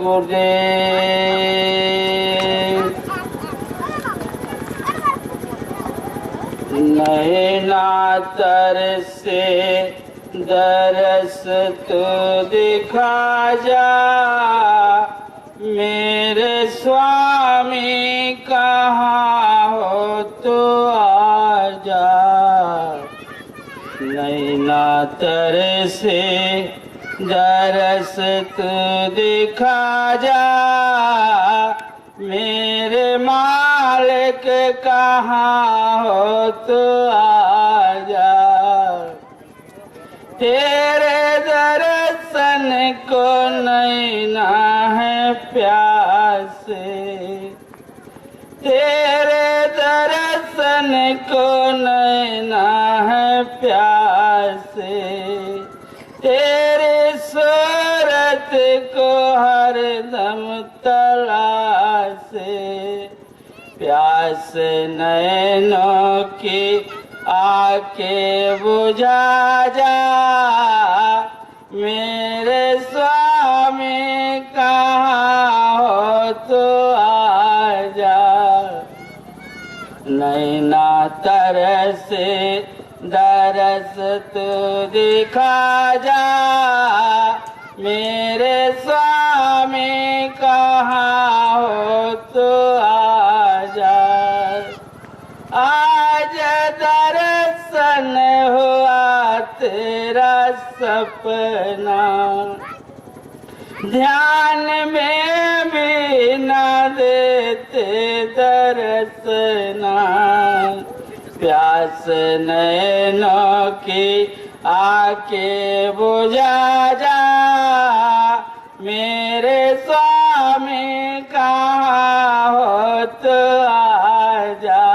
गुरुदेव। नैना तरसे दरस तू दिखा जा, मेरे स्वामी कहाँ हो तो आजा। नैना तरसे दरस तू दिखा जा, मेरे मालिक कहाँ हो तो आजा। तेरे दर्शन को नैना है प्यासे, तेरे दर्शन को नैना है प्यासे, तेरी सूरत को हरदम तलाशे। प्यास नैनों की आके बुझा जा, मेरे स्वामी कहाँ हो तो आजा। नैना तरसे दरस तू दिखा जा, मेरे स्वामी कहाँ हो तो आजा। आज दर्शन हुआ तेरा सपना, ध्यान में भी न देते दर्शना। प्यास नैनों की आके बुझा जा, मेरे स्वामी कहाँ हो तो आजा।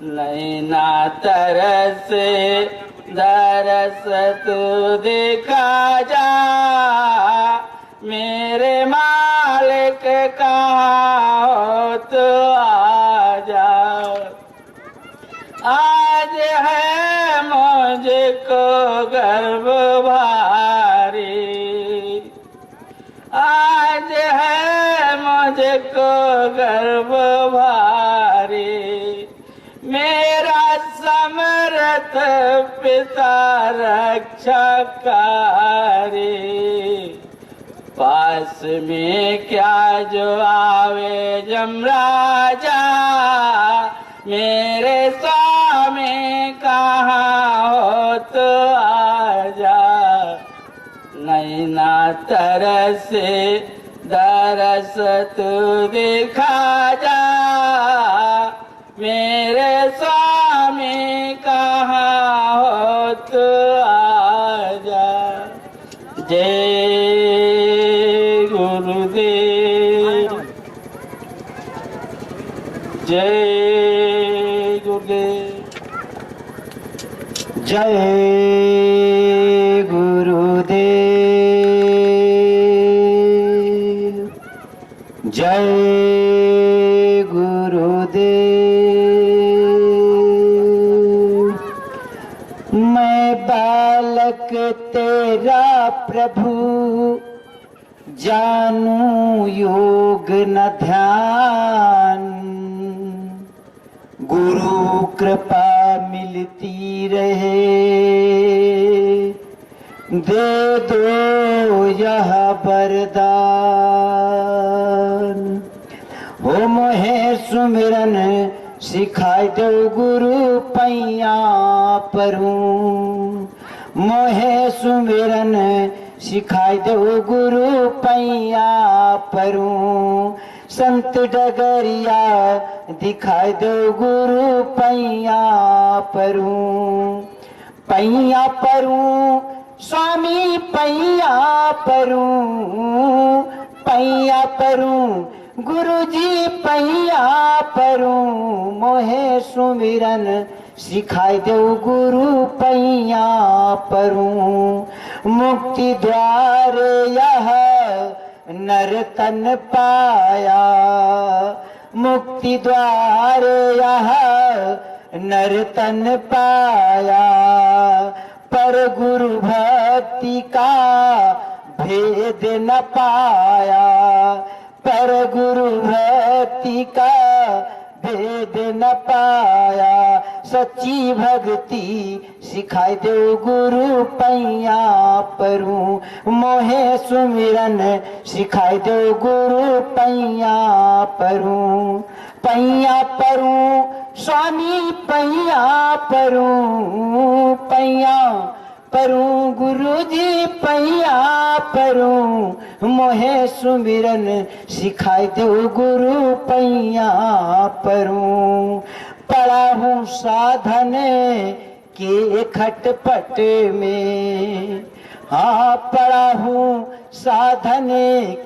नैना तरसे दरस तू दिखा जा, मेरे मालिक कहाँ हो तो आजा। आज है मुझको गर्व भारी, आज है मुझको गर्व भारी, मेरा समर्थ पिता रक्षाकारी। पास में क्या जो आवे यमराजा, मेरे स्वामी कहाँ हो तो आजा। नैना तरसे दरस तू दिखा जा, मेरे स्वामी कहाँ हो तो आजा। जय गुरुदेव, जय गुरुदेव, जय गुरुदेव, जय गुरुदेव। मैं बालक तेरा प्रभु, जानू योग न ध्यान। गुरु कृपा मिलती रहे, दे दो यह वरदान। हो मोहे सुमिरन सिखाई दो गुरु पैया परूं। मोहे सुमिरन सिखाई दो गुरु पैया परूं। संत डगरिया दिखाई दो गुरु पैया परूं। पैया परूं स्वामी पैया परूं। पैया परूं गुरुजी पैया परूं। मोहे सुमिरन सिखाई दो गुरु पैया परूं। मुक्ति द्वार यह नर तन पाया। मुक्ति द्वार यह नर तन पाया। पर गुरु भक्ति का भेद न पाया, पर गुरु भक्ति का भेद न पाया। सच्ची भक्ति सिखाई दो गुरु पैया परूं, मोहे सुमिरन सिखाई दो गुरु पैया परूं। पैया परूं स्वामी पैया परूं, पैया परूं गुरु जी पैया परूं, मोहे सुमिरन सिखाई दो गुरु पैया परूं। पड़ा हूँ साधन के खटपट में, हाँ पड़ा हूँ साधन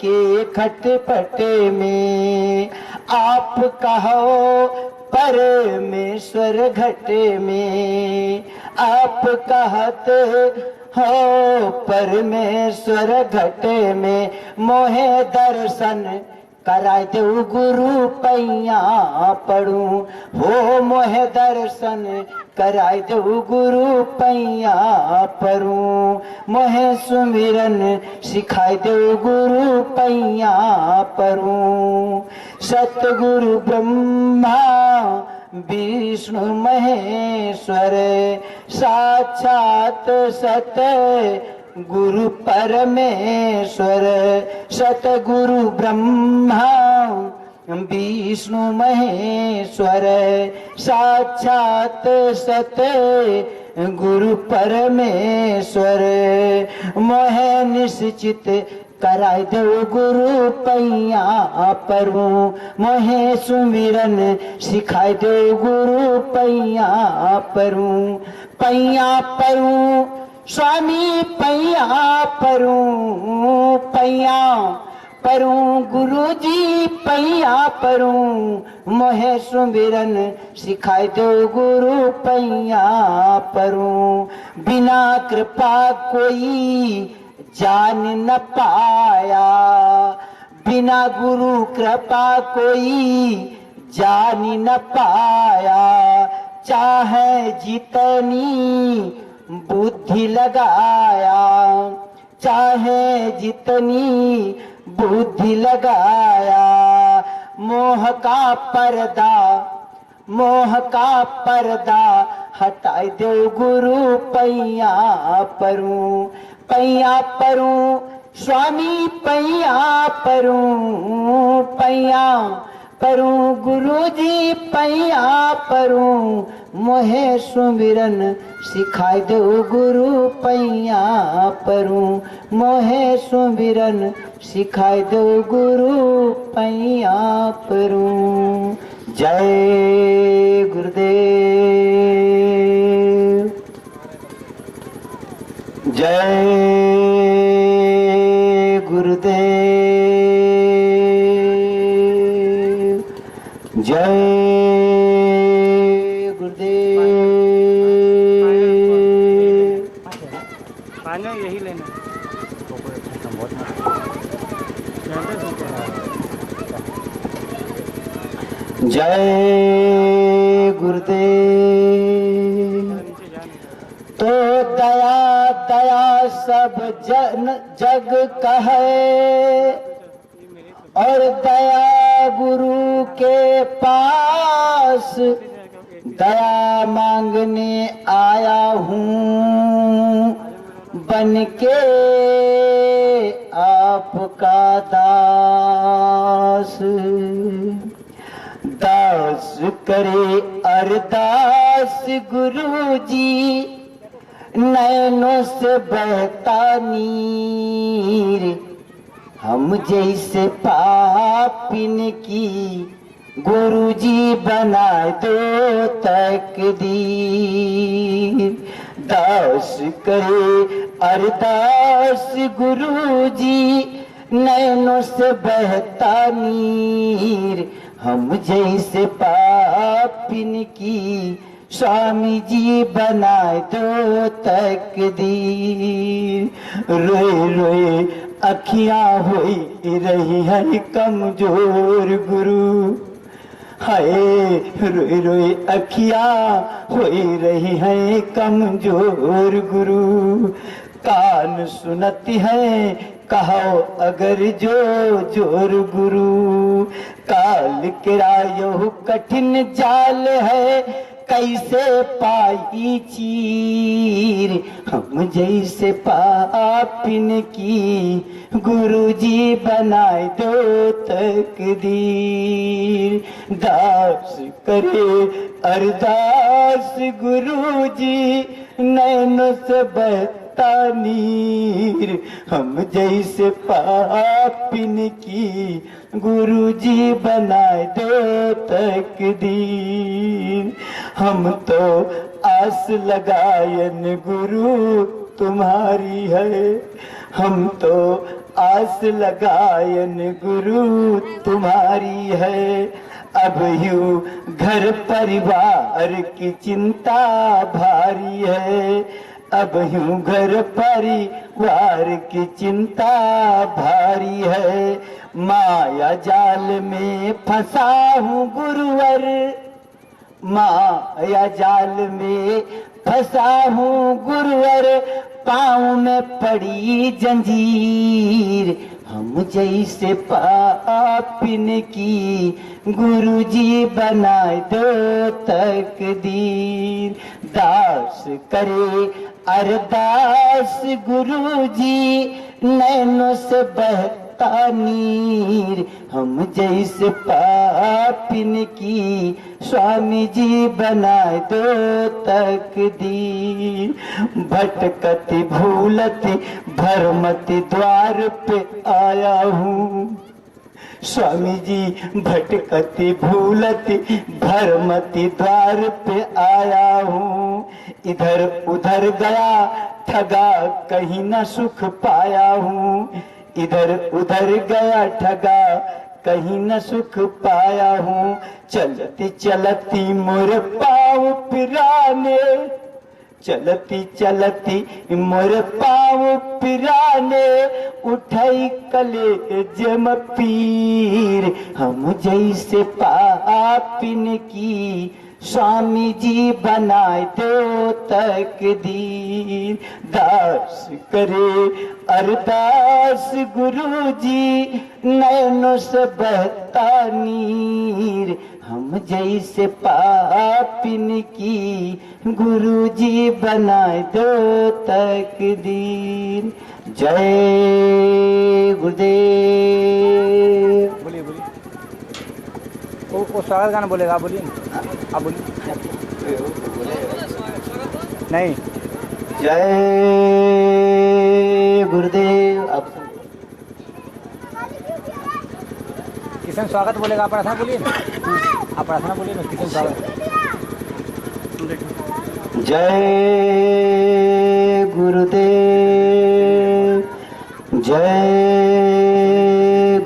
के खटपट में। आप कहो परमेश्वर घट में, आप कहत हो परमेश्वर घट में। मोहे दर्शन कराय दो गुरु पैया पड़ूं, हो मोहे दर्शन कराय दो गुरु पैया परूं। मोहे सुमिरन सिखाय दो गुरु पैया परूं। सतगुरु ब्रह्मा विष्णु महेश्वर, साक्षात सत गुरु परमेश्वर। सतगुरु ब्रह्मा विष्णु महेश्वर, साक्षात सत गुरु परमेश्वर। मोहे निश्चित कराय दो गुरु पैया परूं, मोहे सुमिरन सिखाय दो गुरु पैया परूं। पैया परूं स्वामी पैया परूं, पैया परूं गुरु जी पैया परूं, मोहे सुमिरन सिखाय दो गुरु पैया परूं। बिना कृपा कोई जान न पाया, बिना गुरु कृपा कोई जान न पाया। चाहे जितनी बुद्धि लगाया, चाहे जितनी बुद्धि लगाया। मोह का पर्दा, मोह का पर्दा हटाए दो गुरु पैया परूं। पैया परूं स्वामी पैया परूं, पैया परूं गुरु जी पैया परूं। मोहे सुमिरन सिखाय दो गुरु पैया परूं, मोहे सुमिरन सिखाय दो गुरु पैया परूं। जय गुरुदेव, जय गुरुदेव, जय गुरुदेव। पानी यही लेना जय गुरुदेव। तो दया दया सब जग कहे, और दया गुरु के पास दया मांगने आया हूँ। बन के आपका दास, दास करे अरदास गुरु जी। नैनों से बहता नीर, हम जैसे पापिन की गुरु जी बना दो तकदीर। दास करे अरदास गुरु जी, नैनों से बहता नीर। हम जैसे पापिन की स्वामी जी बनाए दो तकदीर। रोए रोए अखियां हुई रही है कमजोर गुरु, हाय रोए रोए अखियां हुई रही है कमजोर गुरु। कान सुनती है कहो अगर जो जोर गुरु। काल किरायो कठिन जाल है, कैसे पाई चीर। हम जैसे पापिन की गुरु जी बनाए दो तकदीर। दास करे अरदास गुरु जी, नैनों से बहता नीर। हम जैसे पापिन की गुरु जी बनाए दो तकदीर। हम तो आस लगायन गुरु तुम्हारी है, हम तो आस लगायन गुरु तुम्हारी है। अब यूं घर परिवार की चिंता भारी है, अब यूं घर परिवार की चिंता भारी है। माया जाल में फंसा हूँ गुरुवर, माया जाल में फंसा हूँ गुरुवर। पाँव में पड़ी जंजीर, हम जैसे पापिन की गुरु जी बनाए दो तकदीर। दास करे अरदास गुरु जी, नैनों से बहता नीर। हम जैसे पापिन की स्वामी जी बनाए दो तकदीर। भटकती भूलती भरमती द्वार पे आया हूँ, स्वामी जी भटकती भूलती भरमती द्वार पे आया हूँ। इधर उधर गया ठगा कहीं न सुख पाया हूँ, इधर उधर गया ठगा कहीं न सुख पाया हूँ। चलती चलती मोर पाँव पिराने, चलती चलती मोर पाँव पिराने। उठाई कले जम पीर, हम जैसे पापिन की स्वामी जी बनाए दो तकदीर। दास करे अरदास गुरु जी, नैनों से बहता नीर। हम जैसे पापिन की गुरु जी बनाए दो तकदीर। जय गुरुदेव। बोलिए बोलिए, वो स्वागत गाना बोलेगा, आप बोलिए, आप बोलिए। नहीं, जय गुरुदेव। आप किशन स्वागत बोलेगा, आप प्रार्थना बोलिए ना, आप प्रार्थना बोलिए ना, किशन स्वागत। जय गुरुदेव, जय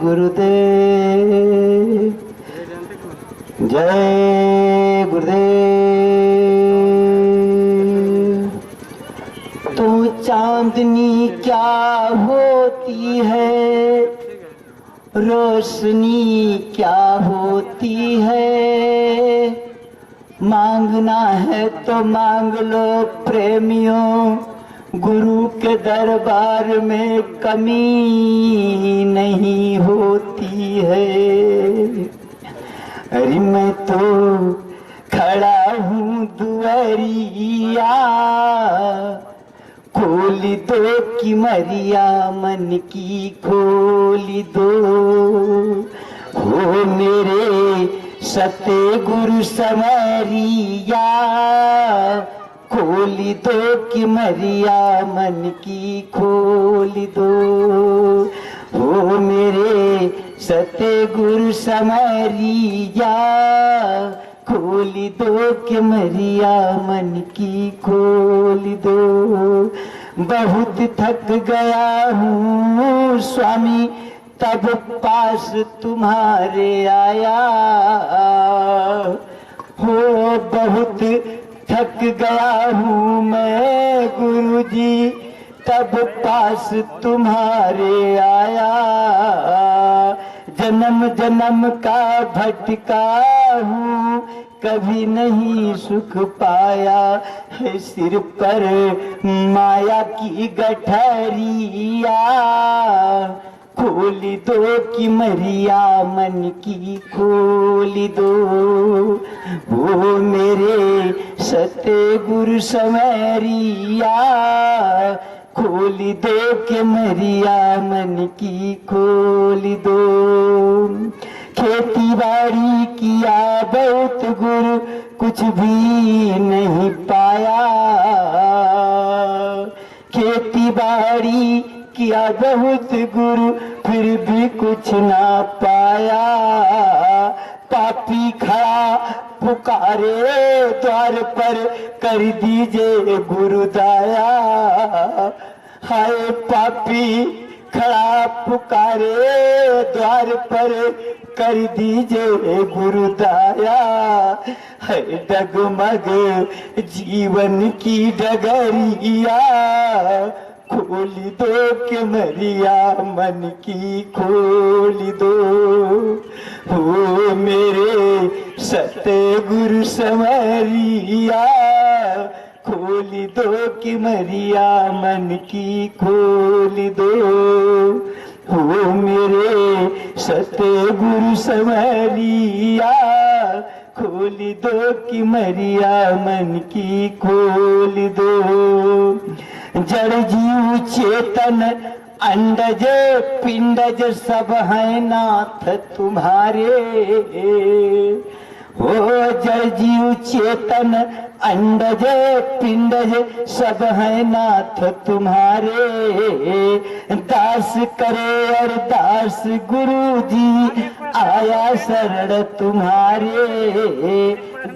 गुरुदेव, जय गुरुदेव। तो चांदनी क्या होती है, रोशनी क्या होती है। मांगना है तो मांग लो प्रेमियों, गुरु के दरबार में कमी नहीं होती है। अरे मैं तो खड़ा हूँ दुआरिया, खोली दो कि मरिया मन की खोली दो। हो मेरे सते गुरु समरिया, खोली दो कि मरिया मन की खोली दो। हो मेरे सते गुरु समरिया, खोली दो कि मरिया मन की खोली दो। बहुत थक गया हूँ स्वामी, तब पास तुम्हारे आया। हो बहुत थक गया हूँ मैं गुरुजी, तब पास तुम्हारे आया। जन्म जन्म का भटका हूँ, कभी नहीं सुख पाया है, सिर पर माया की गठरिया। खोली दो कि मरिया मन की खोली दो, वो मेरे सत्य गुरु समरिया। खोली दो कि मरिया मन की खोली दो। खेती बाड़ी किया बहुत गुरु कुछ भी नहीं पाया। खेती बाड़ी किया बहुत गुरु फिर भी कुछ ना पाया। पापी खड़ा पुकारे द्वार पर कर दीजिए गुरु दया। हाय पापी खड़ा पुकारे द्वार पर कर दीजिए गुरु दया। है डगमग जीवन की डगरिया। खोली दो कि मरिया मन की खोली दो, हो मेरे सत्य गुरु समरिया। खोली दो कि मरिया मन की खोली दो, हो मेरे सत्य गुरु समरिया। खोली दो कि मरिया मन की खोली दो। जड़ जीव चेतन अंडज पिंडज सब है नाथ तुम्हारे। हो जड़ जीव चेतन अंडज पिंडज सब है नाथ तुम्हारे। दास करे अरदास गुरु जी आया शरण तुम्हारे।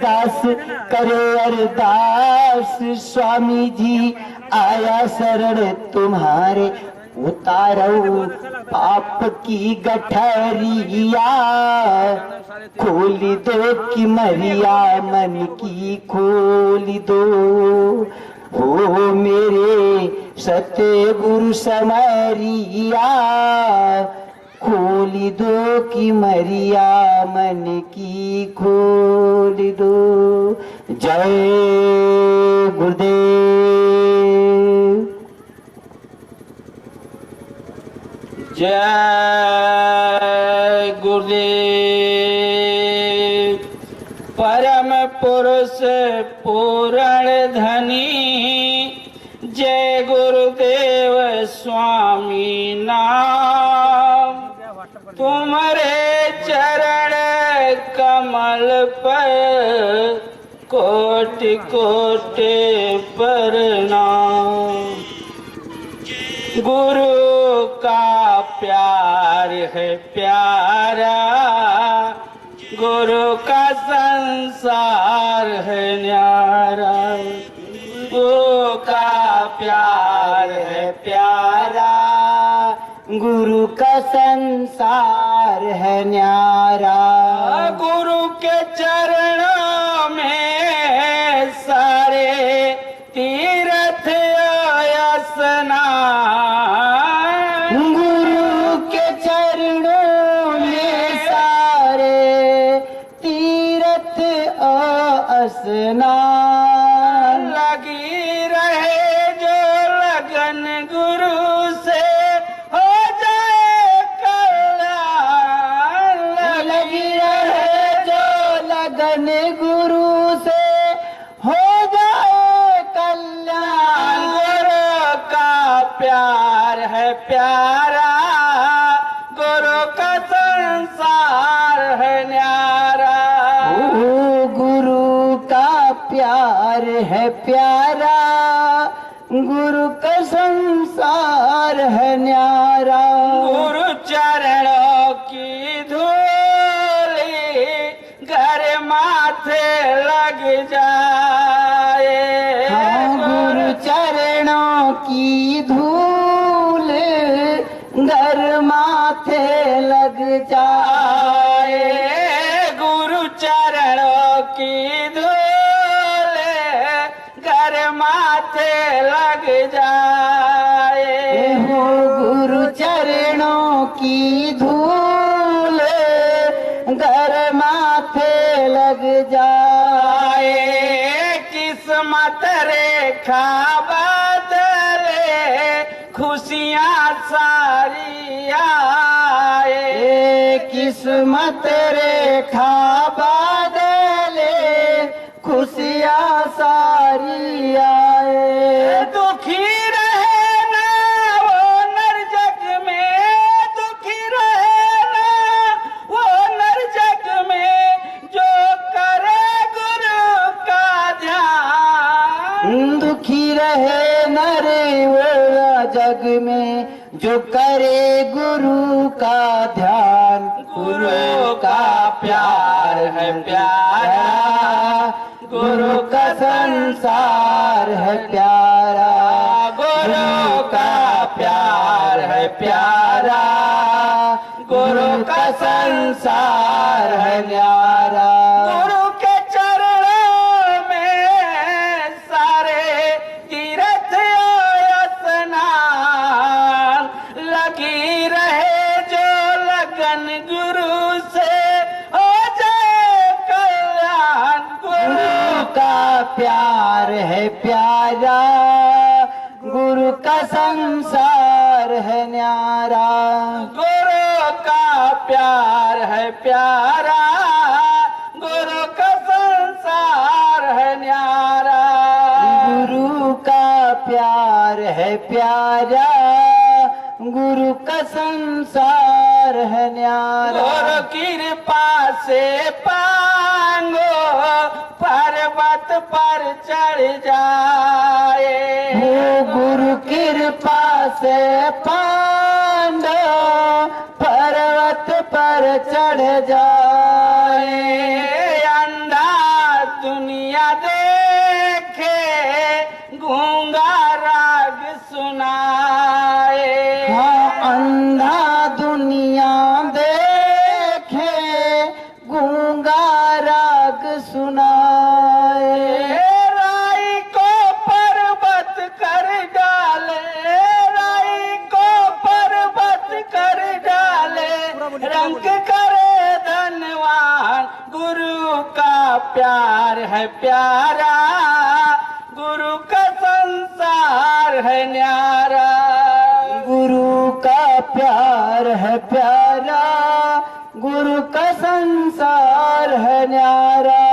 दास करे अरदास स्वामी जी आया शरण तुम्हारे। उतारो पाप की गठरिया। खोली दो कि मरिया मन की खोली दो, हो मेरे सत्य गुरु समरिया। खोली दो कि मरिया मन की खोली दो। जय गुरुदेव। जय गुरुदेव। परम पुरुष पूरण धनी, जय गुरुदेव स्वामी नाम। तुम्हारे चरण कमल पर कोटि कोटि प्रणाम। गुरु का प्यार है प्यारा, गुरु का संसार है न्यारा। गुरु का प्यार है प्यारा, गुरु का संसार है न्यारा। गुरु के चरणों में सारे तीर्थ स्नान। गुरु के चरणों में सारे तीर्थ स्नान। लगी रहे जो लगन गुरु से हो जाए कल्याण। लगी रहे जो लगन गुरु से हो जाए कल्याण। गुरु का प्यार है प्यारा, गुरु का संसार है न्यारा। ओ गुरु का प्यार है प्यारा, गुरु का संसार है न्यारा। गुरु चरणों की धूली घर माथे लग जाए। गुरु चरणों की धूल घर माथे लग जाए। गुरु चरणों की धूल घर माथे लग जाए। हो गुरु चरणों की धूल घर माथे लग जाए। किस्मत रेखा बदले खुशियाँ सारी आए। किस्मत रेखा बदले खुशियाँ सारी आए। दुखी रहे ना वो नर जग में, दुखी रहे ना वो नर जग में, जो करे गुरु का ध्यान। दुखी रहे नर वो जग में, जो करे गुरु का ध्यान। गुरु का प्यार है प्यारा, गुरु का संसार है प्यारा। गुरु का प्यार है प्यारा, गुरु का संसार है न्यारा। गुरु के चरणों में सारे तीर्थ स्नान, लगी रहे जो लगन गुरु से हो जाए कल्याण। गुरु का प्यार है प्यारा, गुरु का संसार है न्यारा। गुरु का प्यार है प्यारा, गुरु का संसार है न्यारा। गुरु का प्यार है प्यारा, गुरु का संसार है न्यारा। गुरु कृपा से पांगो पर्वत पर चढ़ जाए। वो गुरु कृपा से पांडव पर्वत पर चढ़ जाए। अंधा दुनिया देखे, गूंगा राग सुनाए। हाँ, अंधा दुनिया देखे, गूंगा राग सुनाए। राई को पर्वत कर डाले, राई को पर्वत कर डाले, रंग करे धनवान। गुरु का प्यार है प्यारा, गुरु का संसार है न्यारा। गुरु का प्यार है प्यारा, गुरु का संसार है न्यारा।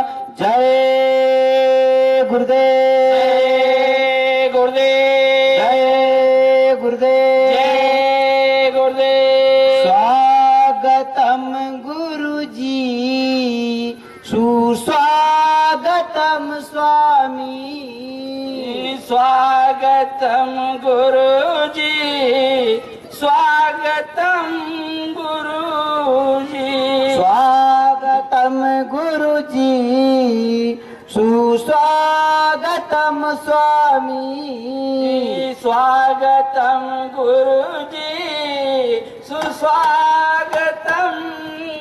जय गुरुदेव, जय गुरुदेव, जय गुरुदेव, जय गुरुदेव। स्वागतम गुरुजी, सुस्वागतम स्वामी। स्वागतम गुरुजी, स्वागतम गुरुजी। स्वागतम गुरुजी, सुस्वागतम स्वामी। स्वागतम गुरुजी, सुस्वागतम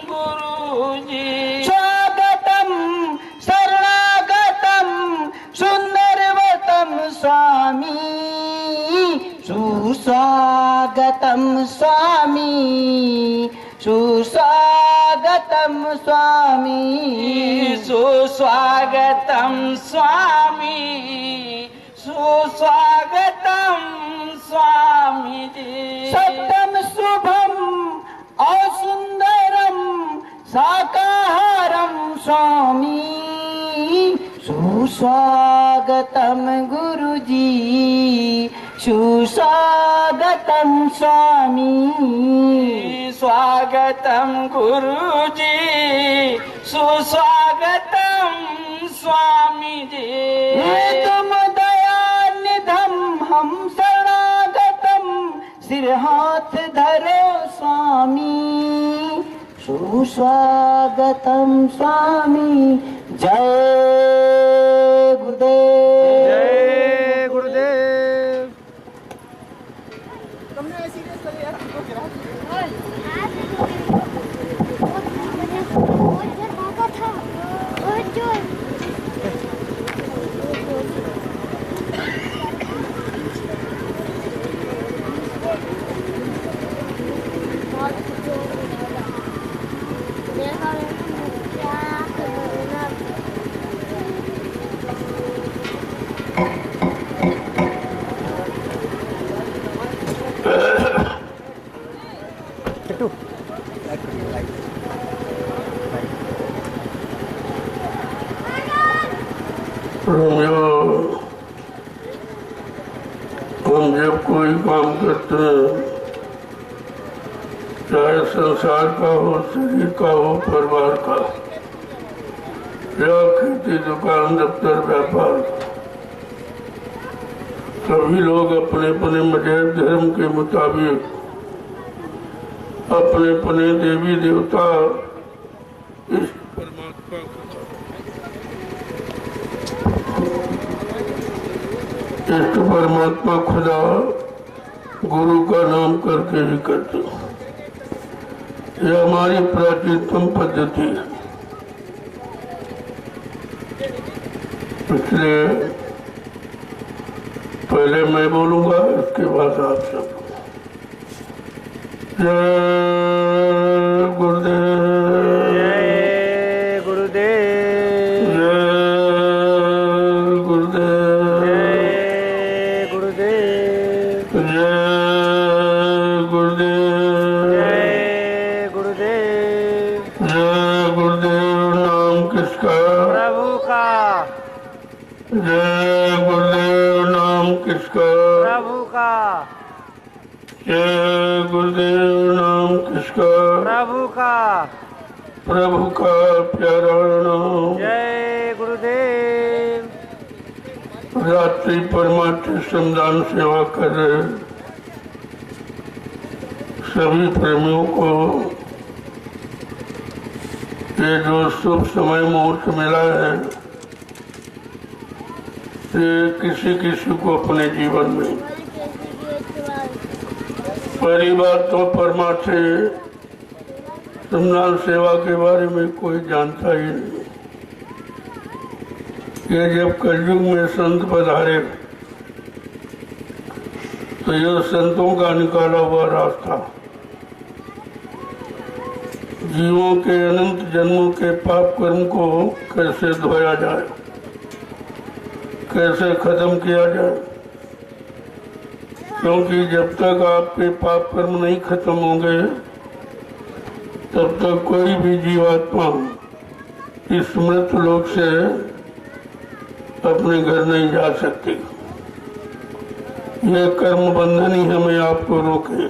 गुरुजी। स्वागतम शरणागतम सुंदरवतम स्वामी। सुस्वागतम स्वामी, सुस्वागतम स्वामी। सुस्वागतम स्वामी, सुस्वागतम स्वामी जी। सत्यम शुभम और सुंदरम शाकाहारम स्वामी। सुस्वागतम गुरुजी, सुस्वागतम स्वामी। स्वागतम गुरुजी, सुस्वागतम स्वामी जी। तुम दयानिधम हम शरणागतम, सिर हाथ धरो स्वामी। सुस्वागतम स्वामी। जय गुरुदेव, जय गुरुदेव। हम जब कोई काम करते हैं, चाहे संसार का हो, शरीर का हो, परिवार का, या खेती, दुकान, दफ्तर, व्यापार, सभी लोग अपने अपने मजहब धर्म के मुताबिक अपने अपने देवी देवता इष्ट परमात्मा खुदा गुरु का नाम करके ही करते। यह हमारी प्राचीनतम पद्धति है। इसलिए पहले मैं बोलूंगा, इसके बाद आप सब। जय गुरुदेव, जय गुरुदेव, जय गुरुदेव, जय गुरुदेव, जय गुरुदेव, जय गुरुदेव। जय गुरुदेव। नाम किसका? प्रभु का। जय गुरुदेव। नाम किसका? प्रभु का। जय गुरुदेव। नाम किसका? प्रभु का। प्रभु का प्यारा नाम। जय गुरुदेव। रात्रि परमार्थ श्रमदान सेवा कर रहे सभी प्रेमियों को ये जो शुभ समय मुहूर्त मिला है, ये किसी किसी को अपने जीवन में, पहली बात तो परमार्थ श्रमदान सेवा के बारे में कोई जानता ही नहीं। ये जब कलयुग में संत पधारे तो यह संतों का निकाला हुआ रास्ता जीवों के अनंत जन्मों के पाप कर्म को कैसे धोया जाए, कैसे खत्म किया जाए। क्योंकि जब तक आपके पाप कर्म नहीं खत्म होंगे तब तक कोई भी जीवात्मा इस मृत लोक से अपने घर नहीं जा सकती। यह कर्म बंधन ही हमें आपको रोके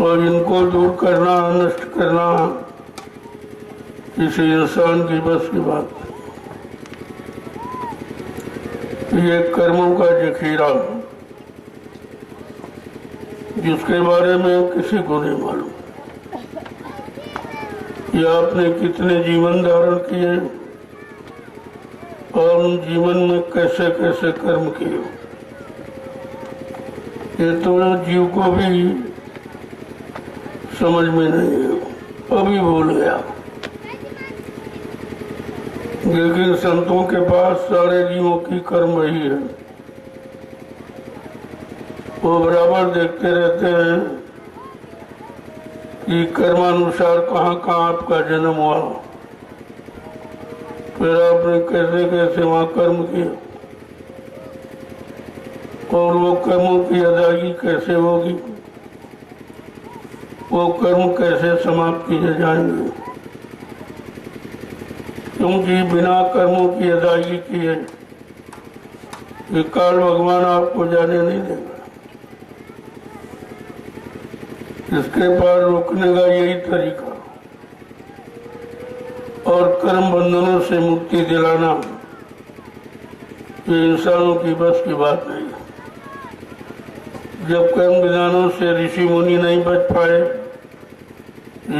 और इनको दूर करना, नष्ट करना किसी इंसान की बस की बात नहीं। ये कर्मों का जखीरा जिसके बारे में किसी को नहीं मालूम। ये आपने कितने जीवन धारण किए और उन जीवन में कैसे कैसे कर्म किए, ये तो जीव को भी समझ में नहीं है, अभी भूल गया। लेकिन संतों के पास सारे जीवों की कर्म वही है। वो बराबर देखते रहते हैं कि कर्मानुसार कहाँ कहाँ आपका जन्म हुआ, फिर आपने कैसे कैसे वहाँ कर्म किया और वो कर्मों की अदायगी कैसे होगी, वो कर्म कैसे समाप्त किए जाएंगे। क्योंकि बिना कर्मों की अदायगी किए ये काल भगवान आपको जाने नहीं देगा। इसके पार रोकने का यही तरीका और कर्म बंधनों से मुक्ति दिलाना ये इंसानों की बस की बात नहीं है। जब कर्म विधानों से ऋषि मुनि नहीं बच पाए,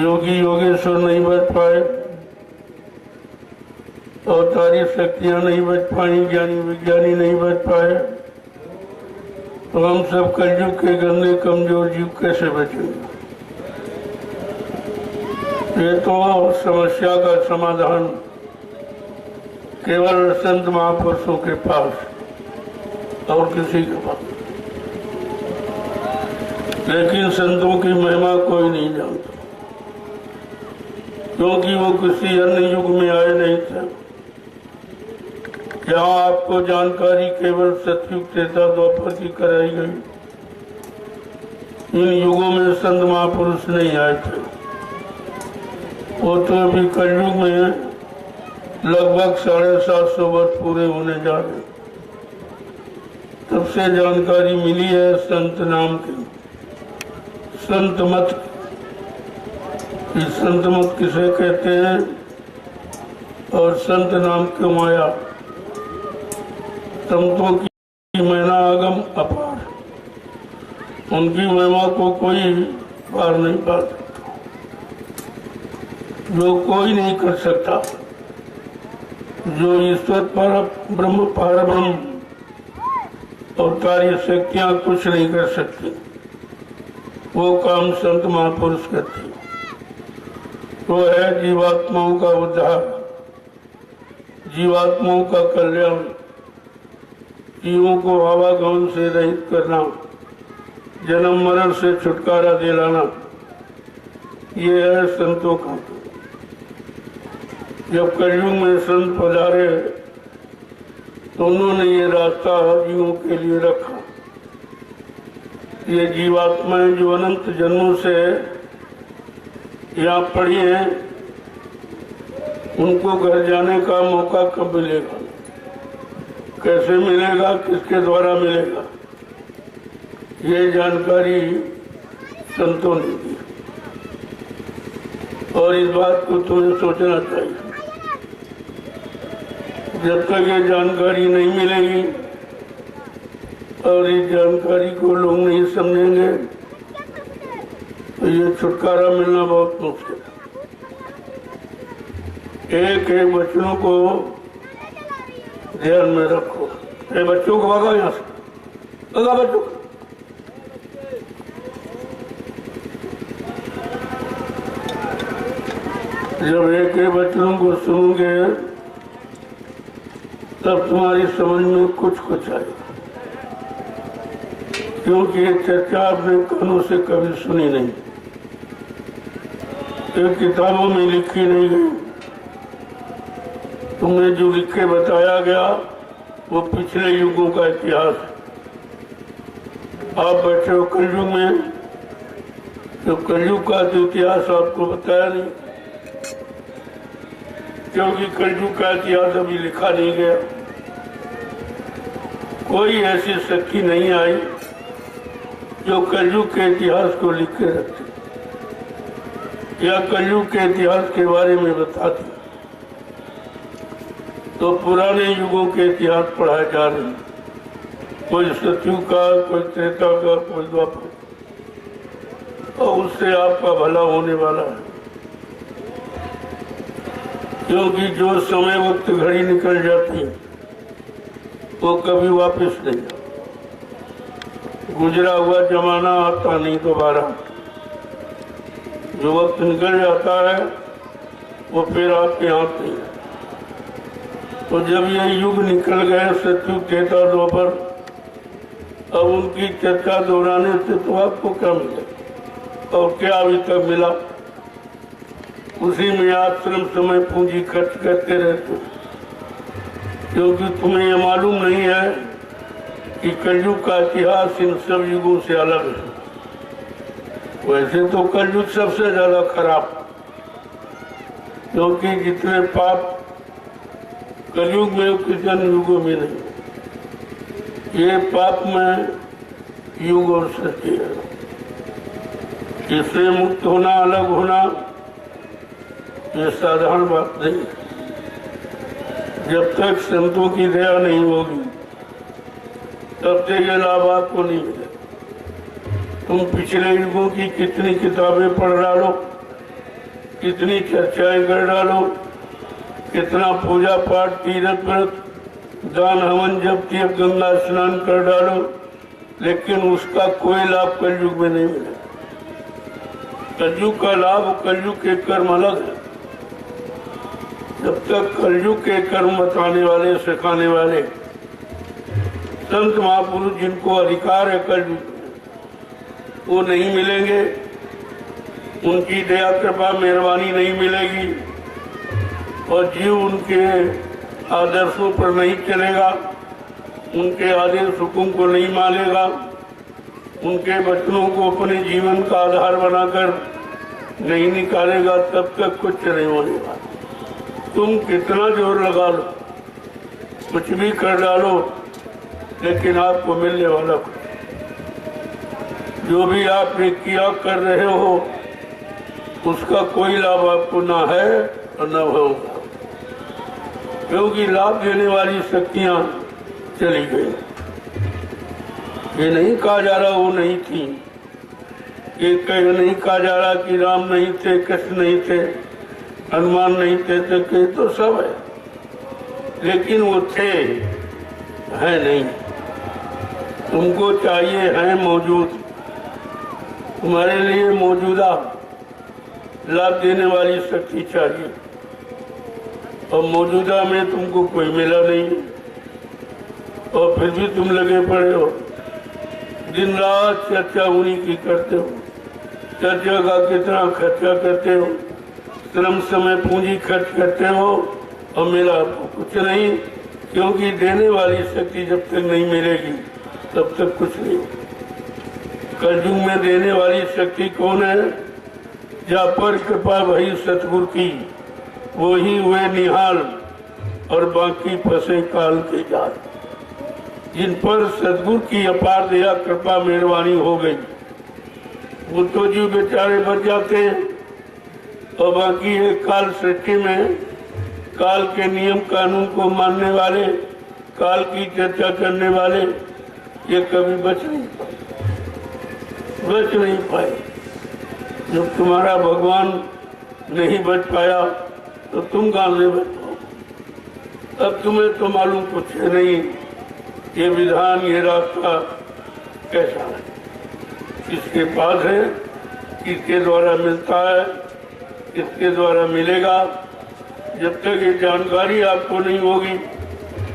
योगी योगेश्वर नहीं बच पाए, अवतारी शक्तियां नहीं बच पाई, ज्ञानी विज्ञानी नहीं बच पाए, तो हम सब कलयुग के गंदे कमजोर जीव कैसे बचेंगे। ये तो समस्या का समाधान केवल संत महापुरुषों के पास और किसी के पास। लेकिन संतों की महिमा कोई नहीं जानता, क्योंकि वो किसी अन्य युग में आए नहीं थे। यहाँ आपको जानकारी केवल सतयुग त्रेता द्वापर की कराई गई। इन युगों में संत महापुरुष नहीं आए थे। वो तो अभी कलयुग में लगभग 750 वर्ष पूरे होने जा रहे। तब से जानकारी मिली है संत नाम की, संत मत। इस संत मत किसे कहते हैं और संत नाम क्यों आया? संतों की महिमा आगम अपार, उनकी महिमा को कोई पार नहीं पा सकता, जो कोई नहीं कर सकता। जो ईश्वर पर ब्रह्म पार ब्रह्म और कार्य शक्तियां कुछ नहीं कर सकती, वो काम संत महापुरुष करते हैं। वो है जीवात्माओं का उद्धार, जीवात्माओं का कल्याण, जीवों को आवागमन से रहित करना, जन्म मरण से छुटकारा दिलाना, ये है संतों का। जब कलयुग में संत पधारे तो उन्होंने ये रास्ता जीवों के लिए रखा। ये जीवात्माएं जो अनंत जन्मों से यहाँ पड़ी हैं, उनको घर जाने का मौका कब मिलेगा, कैसे मिलेगा, किसके द्वारा मिलेगा, ये जानकारी संतों ने दी। और इस बात को तुम्हें सोचना चाहिए। जब तक ये जानकारी नहीं मिलेगी और इस जानकारी को लोग नहीं समझेंगे तो ये छुटकारा मिलना बहुत मुश्किल है। एक एक बच्चों को ध्यान में रखो। ये बच्चों को भागा यहाँ से, भागा बच्चों। जब एक एक बच्चों को सुनोगे तब तुम्हारी समझ में कुछ आएगा, क्योंकि ये चर्चा आपने कानों से कभी सुनी नहीं, ये किताबों में लिखी नहीं गई। तुम्हें जो लिख के बताया गया वो पिछले युगों का इतिहास है। आप बैठे हो कलयुग में, तो कलयुग का तो इतिहास आपको बताया नहीं, क्योंकि कलयुग का इतिहास अभी लिखा नहीं गया। कोई ऐसी शक्ति नहीं आई जो कलयुग के इतिहास को लिख के रखती या कलयुग के इतिहास के बारे में बताती। तो पुराने युगों के इतिहास पढ़ाए जा रहे हैं, कोई सतयुग का, कोई त्रेता का, कोई द्वापर, और उससे आपका भला होने वाला है। क्योंकि जो समय वक्त घड़ी निकल जाती है वो कभी वापस नहीं आता। गुजरा हुआ जमाना आता नहीं दोबारा। जो वक्त निकल जाता है वो फिर आपके हाथ नहीं है। तो जब ये युग निकल गए, सतयुग, त्रेता, द्वापर, अब उनकी चर्चा दोहराने से तो आपको क्या मिला और क्या अभी तक मिला? उसी में आप श्रम समय पूंजी खर्च करते रहते हो, क्योंकि तुम्हें यह मालूम नहीं है कि कलयुग का इतिहास इन सब युगों से अलग है। वैसे तो कलयुग सबसे ज्यादा खराब, क्योंकि जितने पाप कलयुग में किसी अन्य युगों में नहीं। ये पाप में युग और सृष्टि है। इससे मुक्त होना, अलग होना, ये साधारण बात नहीं। जब तक संतों की दया नहीं होगी तब तक ये लाभ आपको नहीं मिलेगा। तुम पिछले युगों की कितनी किताबें पढ़ डालो, कितनी चर्चाएं कर डालो, कितना पूजा पाठ, तीर्थ व्रत, दान हवन, जप तप, गंगा स्नान कर डालो, लेकिन उसका कोई लाभ कलयुग में नहीं मिलेगा। कलयुग का लाभ, कलयुग के कर्म अलग है। जब तक कलयुग के कर्म बताने वाले, सिखाने वाले संत महापुरुष जिनको अधिकार है कलयुग, वो नहीं मिलेंगे, उनकी दया कृपा मेहरबानी नहीं मिलेगी और जीव उनके आदर्शों पर नहीं चलेगा, उनके आदेश हुकुम को नहीं मानेगा, उनके वचनों को अपने जीवन का आधार बनाकर नहीं निकालेगा तब तक कुछ नहीं होने वाला। तुम कितना जोर लगा लो, कुछ भी कर डालो, लेकिन आपको मिलने वाला कुछ। जो भी आपने किया कर रहे हो उसका कोई लाभ आपको ना है और न होगा, क्योंकि लाभ देने वाली शक्तियां चली गई। ये नहीं कहा जा रहा वो नहीं थी, ये नहीं कहा जा रहा कि राम नहीं थे, कृष्ण नहीं थे, हनुमान नहीं थे, तो सब है, लेकिन वो थे, है नहीं। तुमको चाहिए है मौजूद, तुम्हारे लिए मौजूदा लाभ देने वाली शक्ति चाहिए, और मौजूदा में तुमको कोई मिला नहीं, और फिर भी तुम लगे पड़े हो, दिन रात चर्चा उन्हीं की करते हो। चर्चा का कितना खर्चा करते हो, श्रम समय पूंजी खर्च करते हो, और मिला आपको कुछ नहीं, क्योंकि देने वाली शक्ति जब तक नहीं मिलेगी तब तक कुछ नहीं। कलयुग में देने वाली शक्ति कौन है? जहाँ पर कृपा भई सतगुरु की, वो ही हुए निहाल, और बाकी फंसे काल के जाल। जिन पर सतगुरु की अपार दया कृपा मेहरबानी हो गई, वो तो जीव बेचारे बच जाते हैं, और बाकी है काल सृष्टि में काल के नियम कानून को मानने वाले, काल की चर्चा करने वाले, ये कभी बच नहीं पाए। जब तुम्हारा भगवान नहीं बच पाया तो तुम कहाँ से बच पाओ? अब तुम्हें तो मालूम कुछ है नहीं, ये विधान, ये रास्ता कैसा है, किसके पास है, किसके द्वारा मिलता है, किसके द्वारा मिलेगा। जब तक ये जानकारी आपको नहीं होगी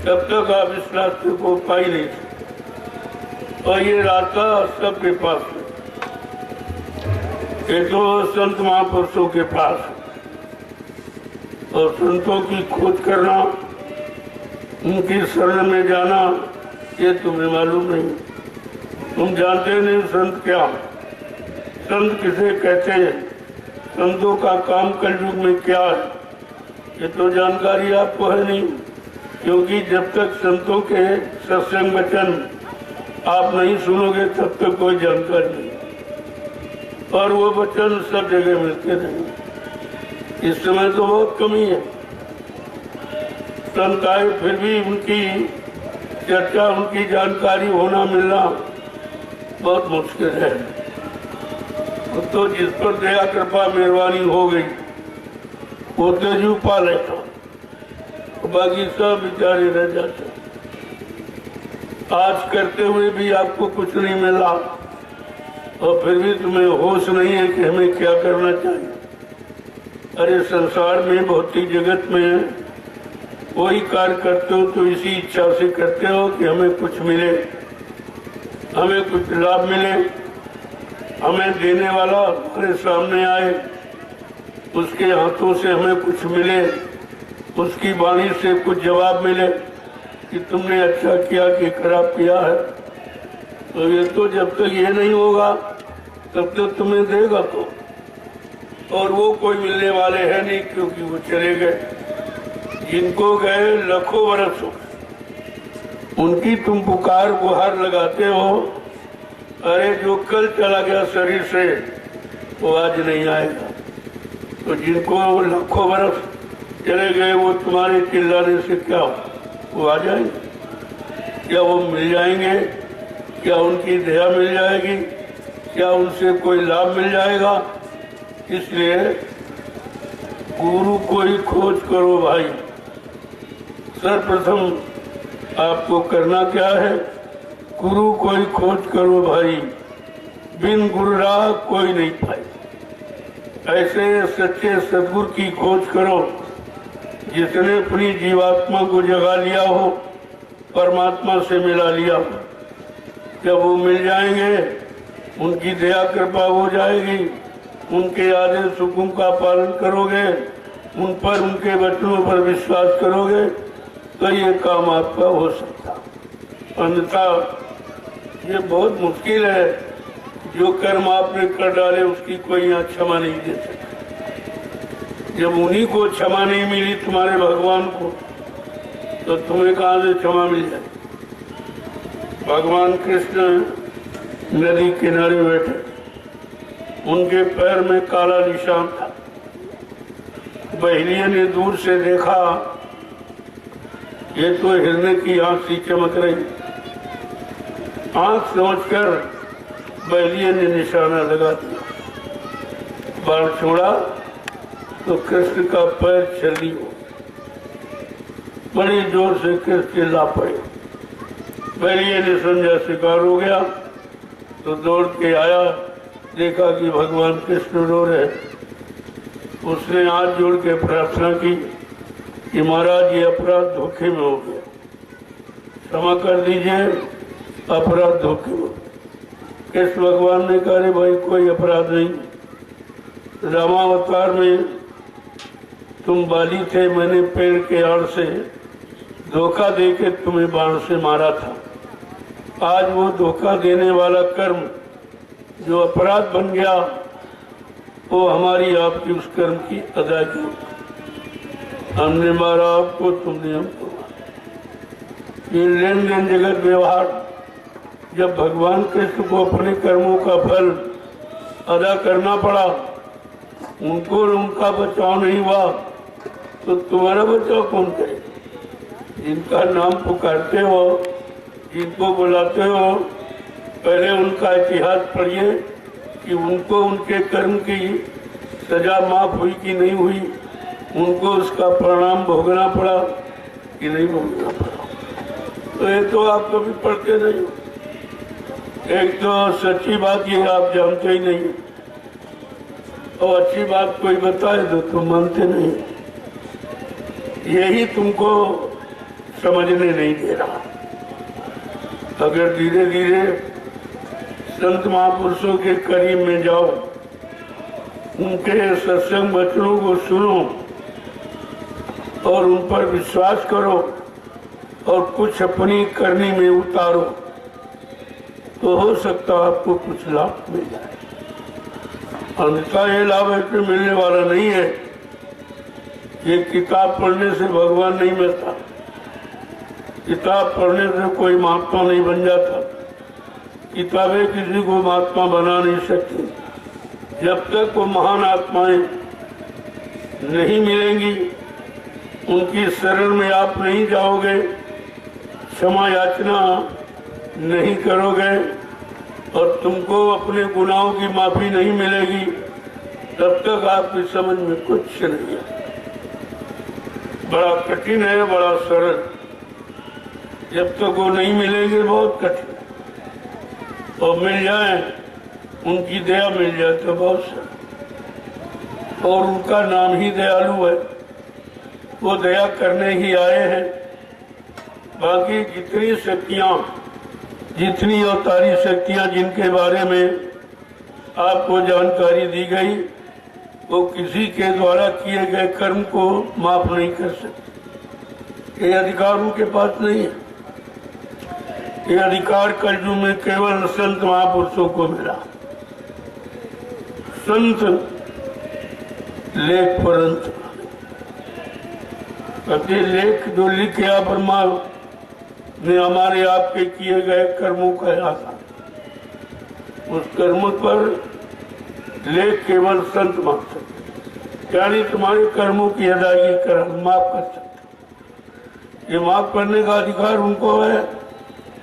तब तक आप इस रास्ते को पा ही नहीं सकते, और ये रास्ता सबके पास है। ये तो संत महापुरुषों के पास है, और संतों की खोज करना, उनकी शरण में जाना, ये तुम्हें मालूम नहीं। तुम जानते नहीं संत क्या, संत किसे कहते हैं, संतों का काम कलयुग में क्या है, ये तो जानकारी आपको है नहीं, क्योंकि जब तक संतों के सत्संग वचन आप नहीं सुनोगे तब तक कोई जानकारी नहीं, और वो वचन सब जगह मिलते नहीं। इस समय तो बहुत कमी है, संत आए फिर भी उनकी चर्चा, उनकी जानकारी होना मिलना बहुत मुश्किल है। तो जिस पर दया कृपा मेहरबानी हो गई वो तेजू पा लेता, बाकी सब बेचारे रह जाते। आज करते हुए भी आपको कुछ नहीं मिला, और फिर भी तुम्हें होश नहीं है कि हमें क्या करना चाहिए। अरे संसार में, भौतिक जगत में कोई कार्य करते हो तो इसी इच्छा से करते हो कि हमें कुछ मिले, हमें कुछ लाभ मिले, हमें देने वाला हमारे सामने आए, उसके हाथों से हमें कुछ मिले, उसकी वाणी से कुछ जवाब मिले कि तुमने अच्छा किया कि खराब किया है। तो ये तो जब तक ये नहीं होगा तब तक तुम्हें देगा तो, और वो कोई मिलने वाले हैं नहीं, क्योंकि वो चले गए। जिनको गए लाखों वर्ष हो, उनकी तुम पुकार गुहार लगाते हो। अरे जो कल चला गया शरीर से वो आज नहीं आएगा, तो जिनको लाखों वर्ष चले गए वो तुम्हारे चिल्लाने से क्या हो, वो आ जाएंगे, क्या वो मिल जाएंगे, क्या उनकी दया मिल जाएगी, क्या उनसे कोई लाभ मिल जाएगा। इसलिए गुरु को ही खोज करो भाई। सर्वप्रथम आपको करना क्या है, गुरु को ही खोज करो भाई, बिन गुरु राह कोई नहीं पाए। ऐसे सच्चे सदगुरु की खोज करो जिसने अपनी जीवात्मा को जगा लिया हो, परमात्मा से मिला लिया हो। जब वो मिल जाएंगे, उनकी दया कृपा हो जाएगी, उनके आदेश हुकुम का पालन करोगे, उन पर, उनके वचनों पर विश्वास करोगे, तो ये काम आपका हो सकता। अन्यथा ये बहुत मुश्किल है जो कर्म आपने कर डाले उसकी कोई यहाँ क्षमा नहीं दे सकता। जब उन्हीं को क्षमा नहीं मिली तुम्हारे भगवान को, तो तुम्हें कहां से क्षमा मिल जाए। भगवान कृष्ण नदी किनारे बैठे, उनके पैर में काला निशान था। बहेलिया ने दूर से देखा, ये तो हिरने की आंख सी चमक रही। आंख समझकर बहेलिया ने निशाना लगा दिया, बाण छोड़ा तो कृष्ण का पैर छली हो, बड़ी जोर से कृष्ण चिल्ला पड़े। बहेलिया ने समझा शिकार हो गया, तो दौड़ के आया, देखा कि भगवान कृष्ण रो रहे। उसने हाथ जोड़ के प्रार्थना की कि महाराज ये अपराध धोखे में हो गया, क्षमा कर दीजिए, अपराध धोखे में। कृष्ण भगवान ने कहा रे भाई कोई अपराध नहीं, रामावतार में तुम बाली थे, मैंने पेड़ के आड़ से धोखा देके तुम्हें बाण से मारा था। आज वो धोखा देने वाला कर्म जो अपराध बन गया, वो हमारी आपकी उस कर्म की अदायगी। हमने मारा आपको, तुमने हमको मारा। ये लेन देन जगत व्यवहार, जब भगवान कृष्ण को अपने कर्मों का फल अदा करना पड़ा, उनको उनका बचाव नहीं हुआ, तो तुम्हारा बचाव कौन करे। जिनका नाम पुकारते हो, जिनको बुलाते हो, पहले उनका इतिहास पढ़िए कि उनको उनके कर्म की सजा माफ हुई कि नहीं हुई, उनको उसका परिणाम भोगना पड़ा कि नहीं भोगना पड़ा। तो ये तो आप कभी पढ़ते नहीं। एक तो सच्ची बात ये आप जानते ही नहीं, और अच्छी बात कोई बताए तो तुम मानते नहीं। यही तुमको समझने नहीं दे रहा। अगर धीरे धीरे संत महापुरुषों के करीब में जाओ, उनके सत्संग वचनों को सुनो और उन पर विश्वास करो और कुछ अपनी करनी में उतारो, तो हो सकता है आपको कुछ लाभ मिल जाए। अन्यथा ये लाभ ऐसे मिलने वाला नहीं है। ये किताब पढ़ने से भगवान नहीं मिलता, किताब पढ़ने से कोई महात्मा नहीं बन जाता। किताबें किसी को महात्मा बना नहीं सकती। जब तक वो महान आत्माएं नहीं मिलेंगी, उनकी शरण में आप नहीं जाओगे, क्षमा याचना नहीं करोगे और तुमको अपने गुनाहों की माफी नहीं मिलेगी, तब तक आपकी समझ में कुछ नहीं है। बड़ा कठिन है, बड़ा सरल। जब तक वो नहीं मिलेंगे बहुत कठिन, और मिल जाए, उनकी दया मिल जाए तो बहुत सरल। और उनका नाम ही दयालु है, वो दया करने ही आए हैं। बाकी जितनी शक्तियां, जितनी अवतारी शक्तियां जिनके बारे में आपको जानकारी दी गई, वो किसी के द्वारा किए गए कर्म को माफ नहीं कर सकते। ये अधिकार उनके पास नहीं है। ये अधिकार कलयुग में केवल संत महापुरुषों को मिला। संत लेख परंत कहते लेख जो लिख गया ब्रह्मा ने हमारे आपके किए गए कर्मों का आधार, उस कर्म पर लेख केवल संत माफ सकते, यानी तुम्हारे कर्मों की अदायगी कर माफ कर सकते। ये माफ करने का अधिकार उनको है,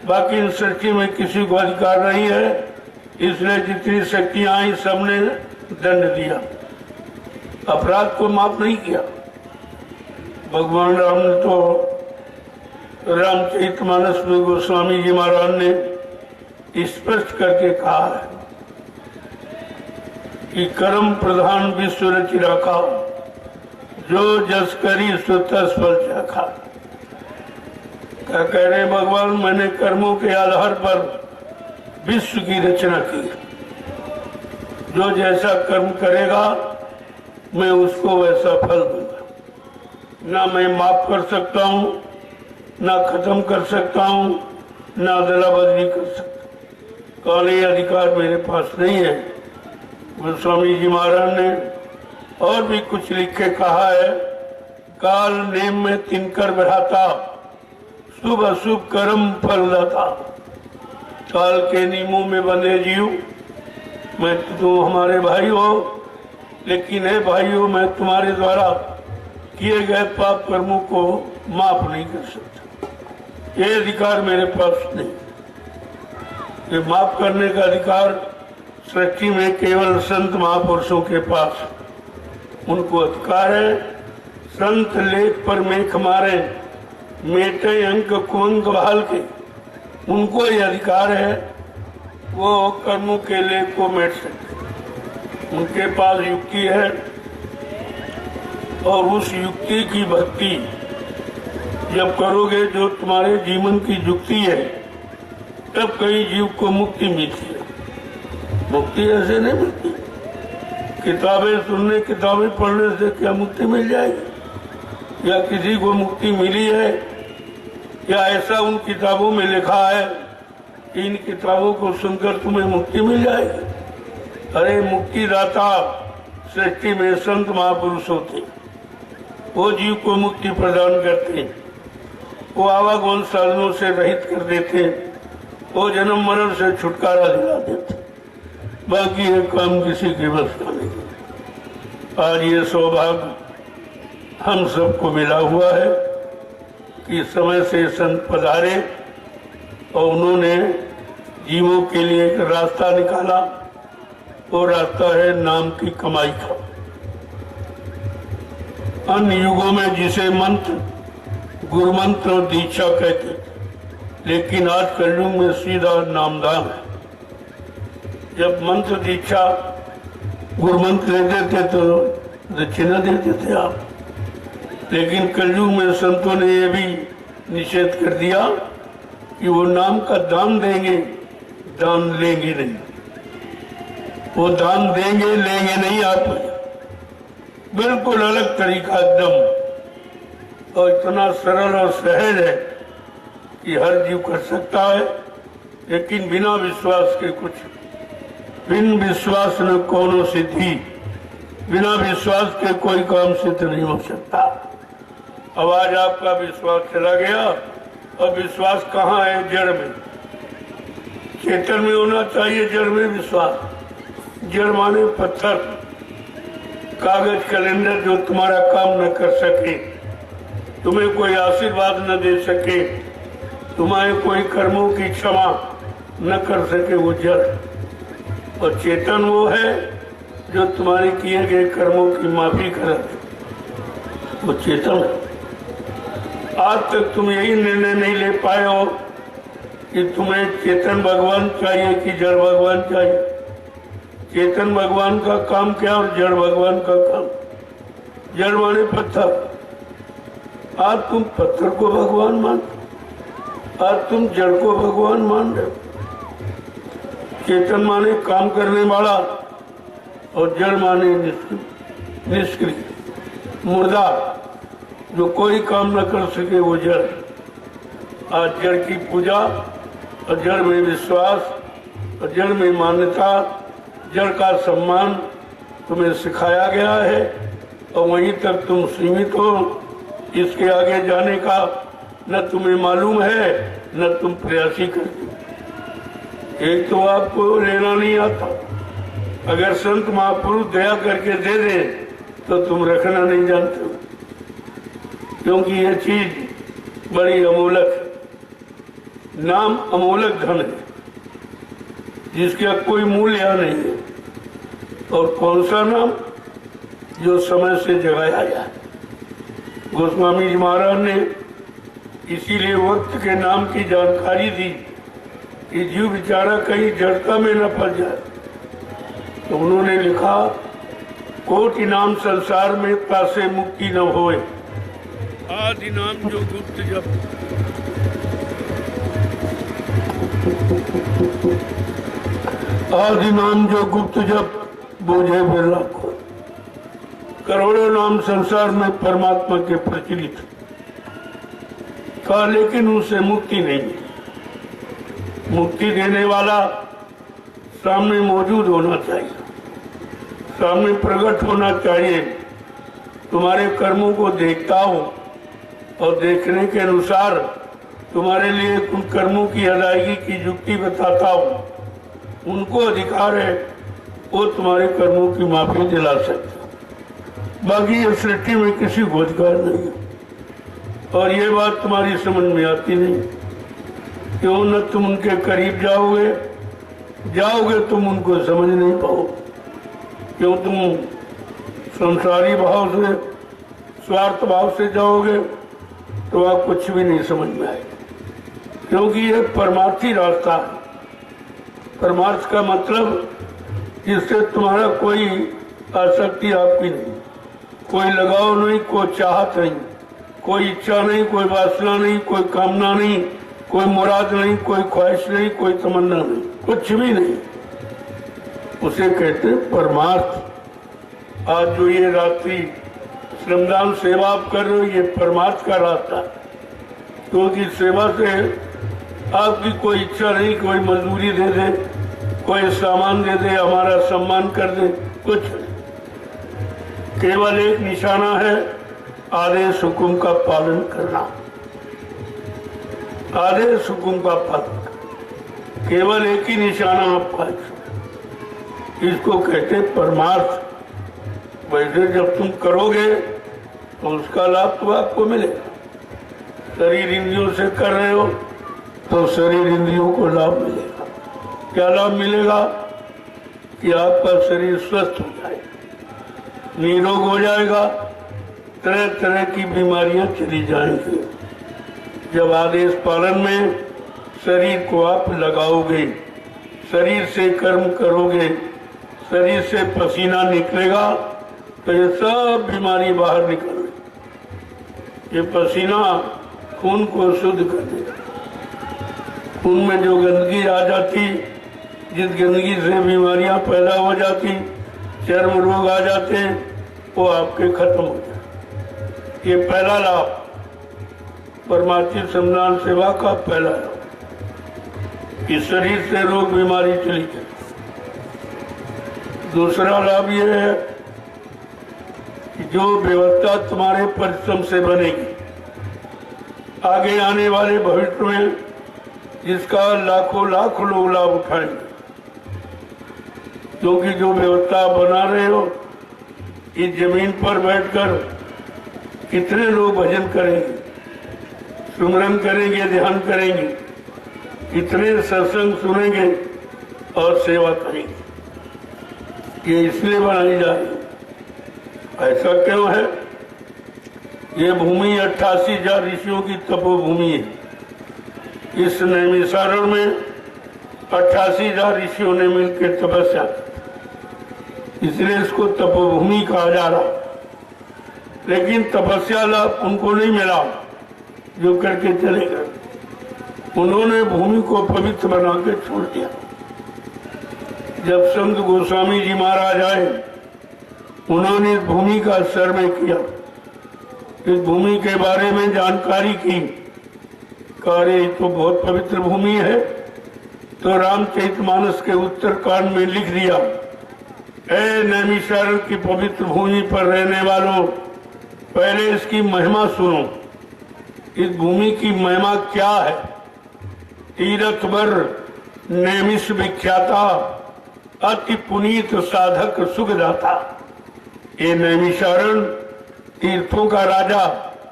बाकी इन सृष्टि में किसी को अधिकार नहीं है। इसलिए जितनी शक्तियां आई सबने दंड दिया, अपराध को माफ नहीं किया। भगवान राम ने तो रामचरितमानस में गोस्वामी जी महाराज ने स्पष्ट करके कहा है कि कर्म प्रधान विश्व रच रखा, जो जस करी सो तस फल चखा। क्या कह रहे भगवान, मैंने कर्मों के आधार पर विश्व की रचना की। जो जैसा कर्म करेगा मैं उसको वैसा फल दूंगा। ना मैं माफ कर सकता हूँ, ना खत्म कर सकता हूँ, ना अदला बदली कर सकता। काले अधिकार मेरे पास नहीं है। गोस्वामी जी महाराज ने और भी कुछ लिख के कहा है, काल नेम में तिनकर बढ़ाता, शुभ अशुभ कर्म फल दाता। काल के नियमों में बंधे जीव, मैं तुम हमारे भाई हो, लेकिन है भाइयों मैं तुम्हारे द्वारा किए गए पाप कर्मों को माफ नहीं कर सकता। ये अधिकार मेरे पास नहीं। ये माफ करने का अधिकार सृष्टि में केवल संत महापुरुषों के पास, उनको अधिकार है। संत लेख पर मेख मारे, मेटे अंक कुंक बहाल के, उनको ये अधिकार है, वो कर्मों के लेख को मेट सकते। उनके पास युक्ति है और उस युक्ति की भक्ति जब करोगे, जो तुम्हारे जीवन की युक्ति है, तब कई जीव को मुक्ति मिलती है। मुक्ति ऐसे नहीं मिलती। किताबें सुनने, किताबें पढ़ने से क्या मुक्ति मिल जाएगी? या किसी को मुक्ति मिली है, या ऐसा उन किताबों में लिखा है कि इन किताबों को सुनकर तुम्हें मुक्ति मिल जाएगी? अरे मुक्तिदाता सृष्टि में संत महापुरुष होते, वो जीव को मुक्ति प्रदान करते, वो आवागमन साधनों से रहित कर देते, वो जन्म मरण से छुटकारा दिला देते। बाकी ये काम किसी के बस का नहीं। आज ये सौभाग्य हम सबको मिला हुआ है कि समय से संत पधारे और उन्होंने जीवों के लिए एक रास्ता निकाला। वो रास्ता है नाम की कमाई का। अन्य युगों में जिसे मंत्र, गुरु मंत्र और दीक्षा कहते, लेकिन आज कलयुग में सीधा नामदान है। जब मंत्र दीक्षा गुरु मंत्र लेते थे तो दक्षिणा देते थे आप, लेकिन कलयुग में संतों ने यह भी निषेध कर दिया कि वो नाम का दान देंगे, दान लेंगे नहीं। वो दान देंगे, लेंगे नहीं। आप बिल्कुल अलग तरीका एकदम, और इतना सरल और सहज है कि हर जीव कर सकता है। लेकिन बिना विश्वास के कुछ, बिन विश्वास न कोनो सिद्धि, बिना विश्वास के कोई काम सिद्ध नहीं हो सकता। अब आज आपका विश्वास चला गया। अब विश्वास कहाँ है? जड़ में। चेतन में होना चाहिए, जड़ में विश्वास। जड़ माने पत्थर, कागज, कैलेंडर, जो तुम्हारा काम न कर सके, तुम्हें कोई आशीर्वाद न दे सके, तुम्हारे कोई कर्मों की क्षमा न कर सके, वो जड़। और चेतन वो है जो तुम्हारे किए गए कर्मों की माफी करे, वो चेतन है। आज तक तुम यही निर्णय नहीं ले पाए हो कि तुम्हें चेतन भगवान चाहिए कि जड़ भगवान चाहिए। चेतन भगवान का काम क्या और जड़ भगवान का काम? जड़ माने पत्थर। आज तुम पत्थर को भगवान मानते, आज तुम जड़ को भगवान मान रहे हो। चेतन माने काम करने वाला और जड़ माने निष्क्रिय, मुर्दा, जो कोई काम न कर सके, वो जड़। आज जड़ की पूजा और जड़ में विश्वास और जड़ में मान्यता, जड़ का सम्मान तुम्हें सिखाया गया है और वहीं तक तुम सीमित हो। इसके आगे जाने का न तुम्हें मालूम है, न तुम प्रयास ही करते। एक तो आपको लेना नहीं आता। अगर संत महापुरुष दया करके दे दे तो तुम रखना नहीं जानते हो, क्योंकि यह चीज बड़ी अमूलक है। नाम अमूलक धन है जिसका कोई मूल्य नहीं है। और कौन सा नाम? जो समय से जगाया जाए। गोस्वामी जी महाराज ने इसीलिए वक्त के नाम की जानकारी दी कि जीव बेचारा कहीं जड़ता में न फंस जाए। तो उन्होंने लिखा, कोटि नाम संसार में पासे मुक्ति न होए, आदि नाम जो गुप्त जप। आदि नाम जो गुप्त जप, बूझे बिरला को। करोड़ों नाम संसार में परमात्मा के प्रचलित कहा, लेकिन उनसे मुक्ति नहीं। मुक्ति देने वाला सामने मौजूद होना चाहिए, सामने प्रकट होना चाहिए। तुम्हारे कर्मों को देखता हूँ और देखने के अनुसार तुम्हारे लिए उन कर्मों की अदायगी की युक्ति बताता हूँ। उनको अधिकार है, वो तुम्हारे कर्मों की माफी दिला सकते, बाकी इस सृष्टि में किसी को अधिकार नहीं है। और ये बात तुम्हारी समझ में आती नहीं, क्यों न तुम उनके करीब जाओगे तुम उनको समझ नहीं पाओगे। क्यों तुम संसारी भाव से, स्वार्थ भाव से जाओगे तो आप कुछ भी नहीं समझ में आएगा, क्योंकि ये परमार्थी रास्ता है। परमार्थ का मतलब जिससे तुम्हारा कोई आसक्ति आपकी नहीं, कोई लगाव नहीं, कोई चाहत नहीं, कोई इच्छा नहीं, कोई वासना नहीं, कोई कामना नहीं, कोई मुराद नहीं, कोई ख्वाहिश नहीं, कोई तमन्ना नहीं, कुछ भी नहीं, उसे कहते परमार्थ। आज जो ये रात्रि श्रमदान सेवा आप कर रहे हो, ये परमार्थ का रास्ता है, क्योंकि सेवा से आपकी कोई इच्छा नहीं, कोई मजदूरी दे दे, कोई सामान दे दे, हमारा सम्मान कर दे, कुछ नहीं। केवल एक निशाना है, आदेश हुकुम का पालन करना, आदेश हुकुम का पालन, केवल एक ही निशाना आपका, इसको कहते परमार्थ। वैसे जब तुम करोगे तो उसका लाभ तो आपको मिलेगा। शरीर इंद्रियों से कर रहे हो तो शरीर इंद्रियों को लाभ मिलेगा। क्या लाभ मिलेगा? कि आपका शरीर स्वस्थ हो जाएगा, निरोग हो जाएगा, तरह तरह की बीमारियां चली जाएंगी। जब आदेश पालन में शरीर को आप लगाओगे, शरीर से कर्म करोगे, शरीर से पसीना निकलेगा तो ये सब बीमारी बाहर निकलेगी। ये पसीना खून को शुद्ध कर देगा। खून में जो गंदगी आ जाती, जिस गंदगी से बीमारियां पैदा हो जाती, चर्म रोग आ जाते हैं, वो आपके खत्म हो जाए। ये पहला लाभ, परमार्थी श्रमदान सेवा का पहला लाभ, कि शरीर से रोग बीमारी चली जाए। दूसरा लाभ यह है कि जो व्यवस्था तुम्हारे परिश्रम से बनेगी, आगे आने वाले भविष्य में जिसका लाखों लाख लोग लाभ उठाएंगे, क्योंकि जो व्यवस्था बना रहे हो, इस जमीन पर बैठकर कितने लोग भजन करेंगे, सुमरन करेंगे, ध्यान करेंगे, कितने सत्संग सुनेंगे और सेवा करेंगे। ये इसलिए बनाई जा रही। ऐसा क्यों है? ये भूमि 88,000 ऋषियों की तपोभूमि है। इस नैमिषारण्य में 88,000 ऋषियों ने मिलकर तपस्या की, इसलिए इसको तपोभूमि कहा जा रहा। लेकिन तपस्या लाभ उनको नहीं मिला जो करके चले गए। उन्होंने भूमि को पवित्र बना के छोड़ दिया। जब संत गोस्वामी जी महाराज आए, उन्होंने इस भूमि का सर्वे किया, इस भूमि के बारे में जानकारी की। कार्य तो बहुत पवित्र भूमि है, तो रामचरितमानस के उत्तरकांड में लिख दिया, ऐ नैमिषारण्य की पवित्र भूमि पर रहने वालों, पहले इसकी महिमा सुनो। इस भूमि की महिमा क्या है? तीर्थवर नैमिष विख्याता, अति पुनीत साधक सुखदाता। ये नैमिषारण्य तीर्थों का राजा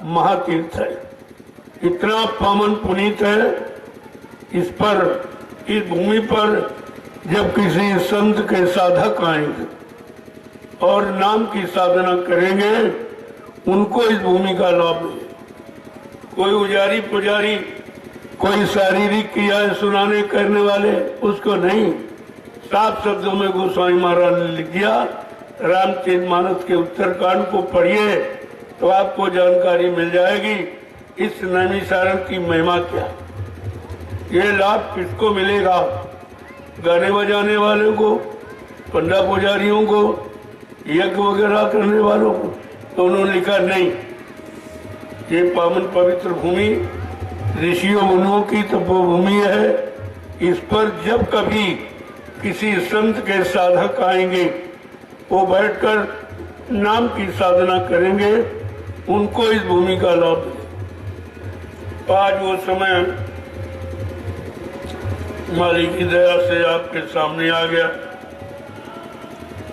महातीर्थ है, इतना पावन पुनीत है। इस पर, इस भूमि पर जब किसी संत के साधक आएंगे और नाम की साधना करेंगे, उनको इस भूमि का लाभ मिलेगा। कोई उजारी पुजारी, कोई शारीरिक क्रियाएं सुनाने करने वाले, उसको नहीं। साफ शब्दों में गोस्वामी महाराज ने लिख दिया, रामचरितमानस के उत्तरकांड को पढ़िए तो आपको जानकारी मिल जाएगी इस नैमिषारण्य की महिमा क्या। ये लाभ किसको मिलेगा? गाने बजाने वालों को, पंडा पुजारियों को, यज्ञ वगैरह करने वालों को? तो उन्होंने लिखा नहीं, ये पावन पवित्र भूमि ऋषियों मुनियों की तपोभूमि है। इस पर जब कभी किसी संत के साधक आएंगे, वो बैठकर नाम की साधना करेंगे, उनको इस भूमि का लाभ मिले। आज वो समय मालिक की दया से आपके सामने आ गया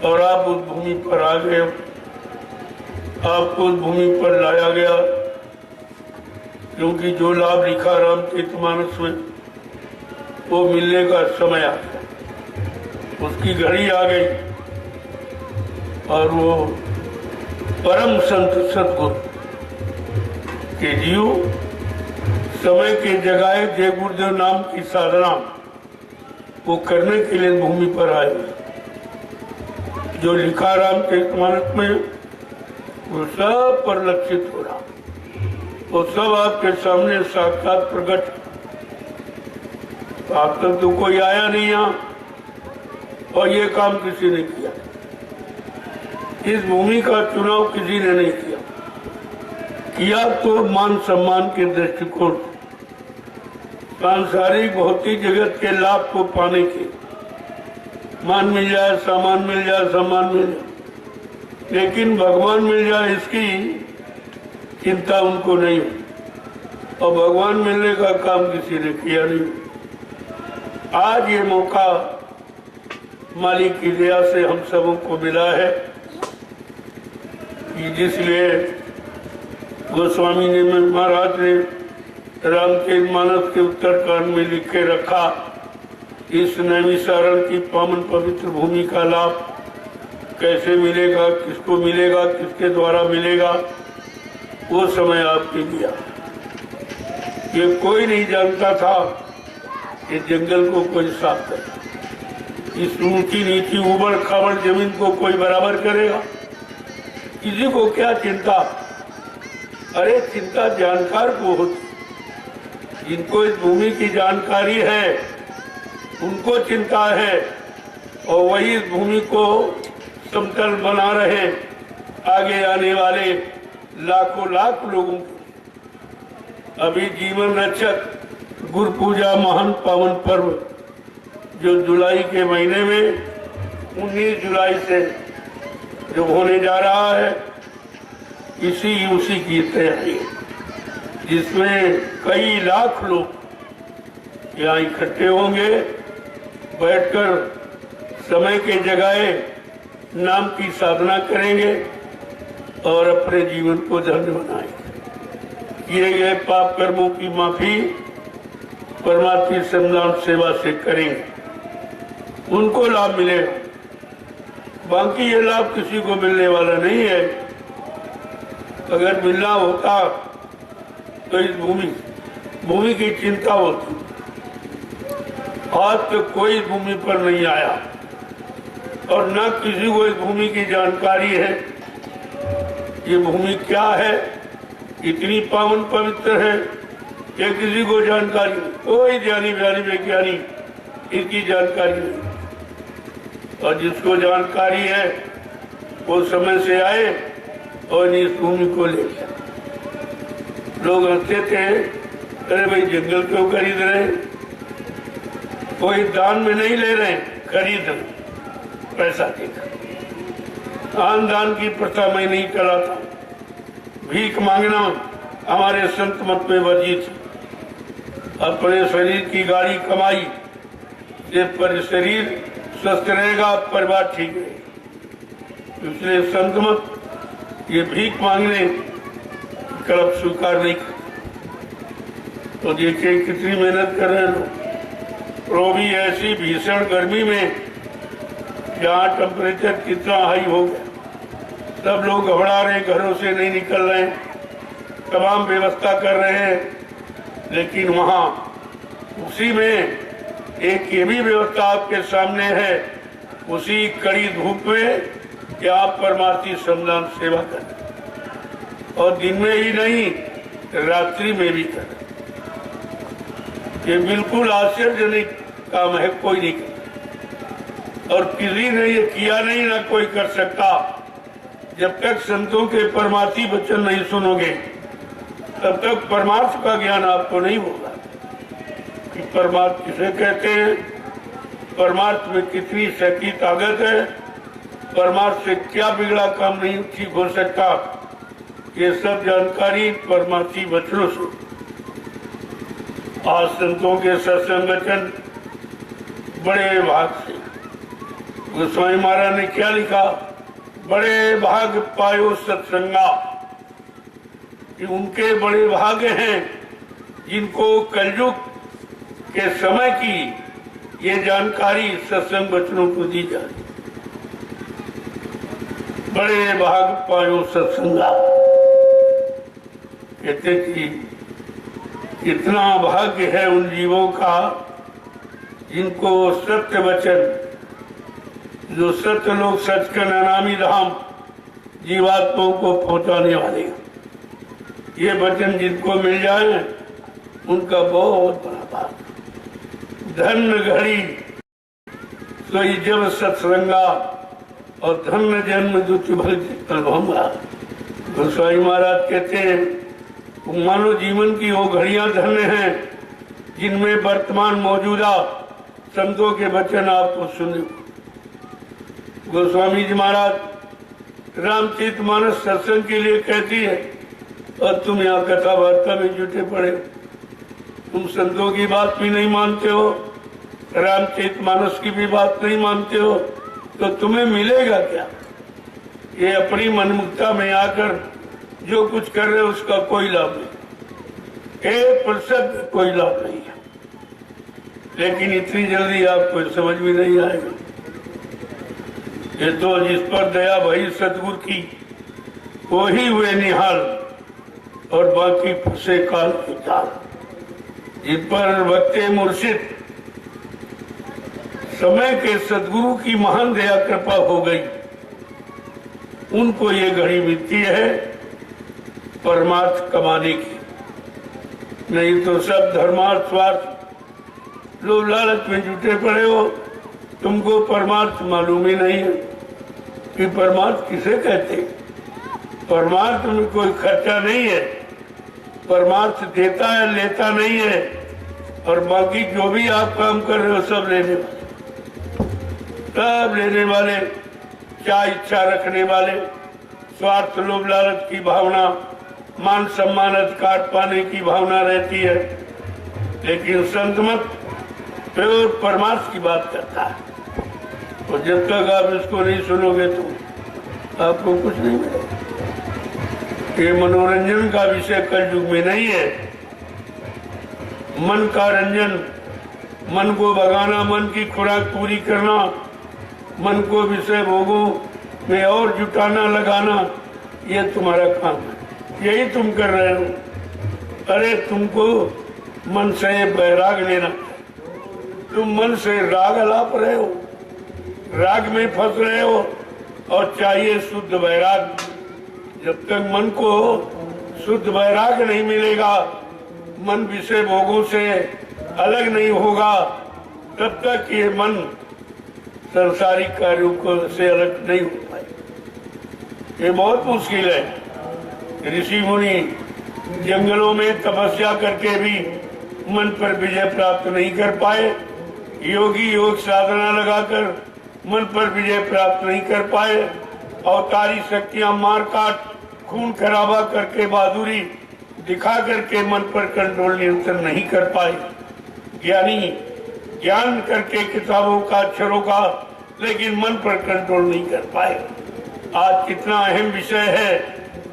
और आप उस भूमि पर आ गए, आपको उस भूमि पर लाया गया, क्योंकि जो लाभ लिखा रामचरितमानस में वो मिलने का समय आ गया, उसकी घड़ी आ गई। और वो परम संत सतगुरु के जीव समय के जगाए जय गुरुदेव नाम की साधना वो करने के लिए भूमि पर आए। जो लिखा रामचरितमानस में वो सब परिलक्षित हो रहा, वो सब आपके सामने साक्षात प्रकट। आप तक तो कोई आया नहीं यहाँ और ये काम किसी ने किया, इस भूमि का चुनाव किसी ने नहीं किया तो मान सम्मान के दृष्टिकोण, सांसारिक भौतिक जगत के लाभ को पाने के, मान मिल जाए, सामान मिल जाए, सम्मान मिल जाए, लेकिन भगवान मिल जाए इसकी चिंता उनको नहीं हो, और भगवान मिलने का काम किसी ने किया नहीं। आज ये मौका मालिक की दया से हम सबों को मिला है कि जिसलिए गोस्वामी जी महाराज ने रामचरितमानस के उत्तरकांड में लिख के रखा, इस नैमिषारण्य की पावन पवित्र भूमि का लाभ कैसे मिलेगा, किसको मिलेगा, किसके द्वारा मिलेगा, वो समय आपके दिया। ये कोई नहीं जानता था कि जंगल को कोई साफ करे, इस ऊंची नीची उबड़ खाबड़ जमीन को कोई बराबर करेगा, किसी को क्या चिंता। अरे चिंता जानकार को होती, जिनको इस भूमि की जानकारी है उनको चिंता है, और वही इस भूमि को समतल बना रहे आगे आने वाले लाखों लाख लोगों की। अभी जीवन रक्षक गुरु पूजा महान पावन पर्व जो जुलाई के महीने में 19 जुलाई से जो होने जा रहा है, उसी की तैयारी है, जिसमें कई लाख लोग यहाँ इकट्ठे होंगे, बैठकर समय के जगाए नाम की साधना करेंगे और अपने जीवन को धन्य बनाएंगे। किए गए पाप कर्मों की माफी परमात्मा संदान सेवा से करेंगे, उनको लाभ मिलेगा। बाकी ये लाभ किसी को मिलने वाला नहीं है। अगर मिलना होता तो इस भूमि की चिंता होती। आज तक कोई भूमि पर नहीं आया और न किसी को इस भूमि की जानकारी है। ये भूमि क्या है, इतनी पावन पवित्र है, ये किसी को जानकारी नहीं। कोई ज्ञानी वैज्ञानी इसकी जानकारी नहीं, और जिसको जानकारी है वो समय से आए और इस भूमि को ले लिया। लोग हंसते थे, अरे भाई जंगल क्यों खरीद रहे, कोई दान में नहीं ले रहे, खरीद पैसा देकर। दान की प्रथा मैं नहीं चलाता, भीख मांगना हमारे संत मत में वर्जित। अपने शरीर की गाड़ी कमाई से पर शरीर स्वस्थ रहेगा, परिवार ठीक रहेगा। इसलिए संत मत ये भीख मांगने कल्प स्वीकार नहीं कर। तो देखिए कितनी मेहनत कर रहे हैं लोग, वो भी ऐसी भीषण गर्मी में जहाँ टेम्परेचर कितना हाई हो गया, सब लोग घबरा रहे हैं, घरों से नहीं निकल रहे हैं, तमाम व्यवस्था कर रहे हैं। लेकिन वहाँ उसी में एक ये भी व्यवस्था आपके सामने है, उसी कड़ी धूप में कि आप परमार्थी श्रमदान सेवा करें, और दिन में ही नहीं रात्रि में भी करें। ये बिल्कुल आश्चर्यजनक काम है, कोई नहीं करता और किसी ने ये किया नहीं, ना कोई कर सकता। जब तक संतों के परमार्थी वचन नहीं सुनोगे तब तक परमार्थ का ज्ञान आपको नहीं होगा कि परमार्थ किसे कहते हैं, परमार्थ में कितनी शक्ति ताकत है, परमार्थ से क्या बिगड़ा काम नहीं ठीक हो सकता, ये सब जानकारी परमार्थी वचनों से। आज संतों के सत्संग वचन बड़े भाग से, गोस्वामी महाराज ने क्या लिखा, बड़े भाग पायो सत्संगा, कि उनके बड़े भाग्य हैं जिनको कलयुग के समय की ये जानकारी सत्संग वचनों को दी जाए। बड़े भाग पायो सत्संगा, कहते कि कितना भाग्य है उन जीवों का जिनको सत्य वचन, जो सत्य लोग सच का नामी धाम जीवात्माओं को पहुंचाने वाले, ये वचन जिनको मिल जाए उनका बहुत बड़ा भाग। धन्य घड़ी सोई जब सत्संगा और धन्य जन्म दुति भंगा। गोस्वामी महाराज कहते हैं मानव जीवन की वो घड़ियां धन्य हैं जिनमें वर्तमान मौजूदा संतों के वचन आपको सुने। गोस्वामी जी महाराज रामचरितमानस सत्संग के लिए कहती है और तुम यहाँ कथा वार्ता में जुटे पड़े हो, तुम संतों की बात भी नहीं मानते हो, रामचरितमानस की भी बात नहीं मानते हो, तो तुम्हें मिलेगा क्या? ये अपनी मनमुक्ता में आकर जो कुछ कर रहे हो उसका कोई लाभ नहीं, 1% कोई लाभ नहीं है। लेकिन इतनी जल्दी आपको समझ में नहीं आएगा। ये तो जिस पर दया भई सतगुरु की वो ही हुए निहाल, और बाकी फंसे काल के जाल। जिन पर वक्ते मुर्शिद समय के सदगुरु की महान दया कृपा हो गई, उनको ये घड़ी मिलती है परमार्थ कमाने की। नहीं तो सब धर्मार्थ स्वार्थ लोग लालच में जुटे पड़े हो, तुमको परमार्थ मालूम ही नहीं है कि परमार्थ किसे कहते। परमार्थ में कोई खर्चा नहीं है, परमार्थ देता है लेता नहीं है, और बाकी जो भी आप काम कर रहे हो सब लेने वाले, सब लेने वाले, क्या इच्छा रखने वाले, स्वार्थ लोभ लालच की भावना, मान सम्मान अधिकार पाने की भावना रहती है। लेकिन संत मत प्योर परमार्थ की बात करता है, और जब तक आप इसको नहीं सुनोगे तो आपको कुछ नहीं मिलेगा। ये मनोरंजन का विषय कलयुग में नहीं है। मन का रंजन, मन को भगाना, मन की खुराक पूरी करना, मन को विषय भोगों में और जुटाना लगाना, ये तुम्हारा काम है, यही तुम कर रहे हो। अरे तुमको मन से बैराग लेना, तुम मन से राग अलाप रहे हो, राग में फंस रहे हो, और चाहिए शुद्ध वैराग। जब तक मन को शुद्ध वैराग नहीं मिलेगा, मन विषय भोगों से अलग नहीं होगा, तब तक ये मन संसारिक कार्यों को से अलग नहीं हो पाए। ये बहुत मुश्किल है। ऋषि मुनि जंगलों में तपस्या करके भी मन पर विजय प्राप्त नहीं कर पाए, योगी योग साधना लगाकर मन पर विजय प्राप्त नहीं कर पाए, अवतारी शक्तियां मार काट खून खराबा करके बहादुरी दिखा करके मन पर कंट्रोल नियंत्रण नहीं कर पाए। ज्ञानी ज्ञान करके किताबों का अक्षरों का, लेकिन मन पर कंट्रोल नहीं कर पाए। आज कितना अहम विषय है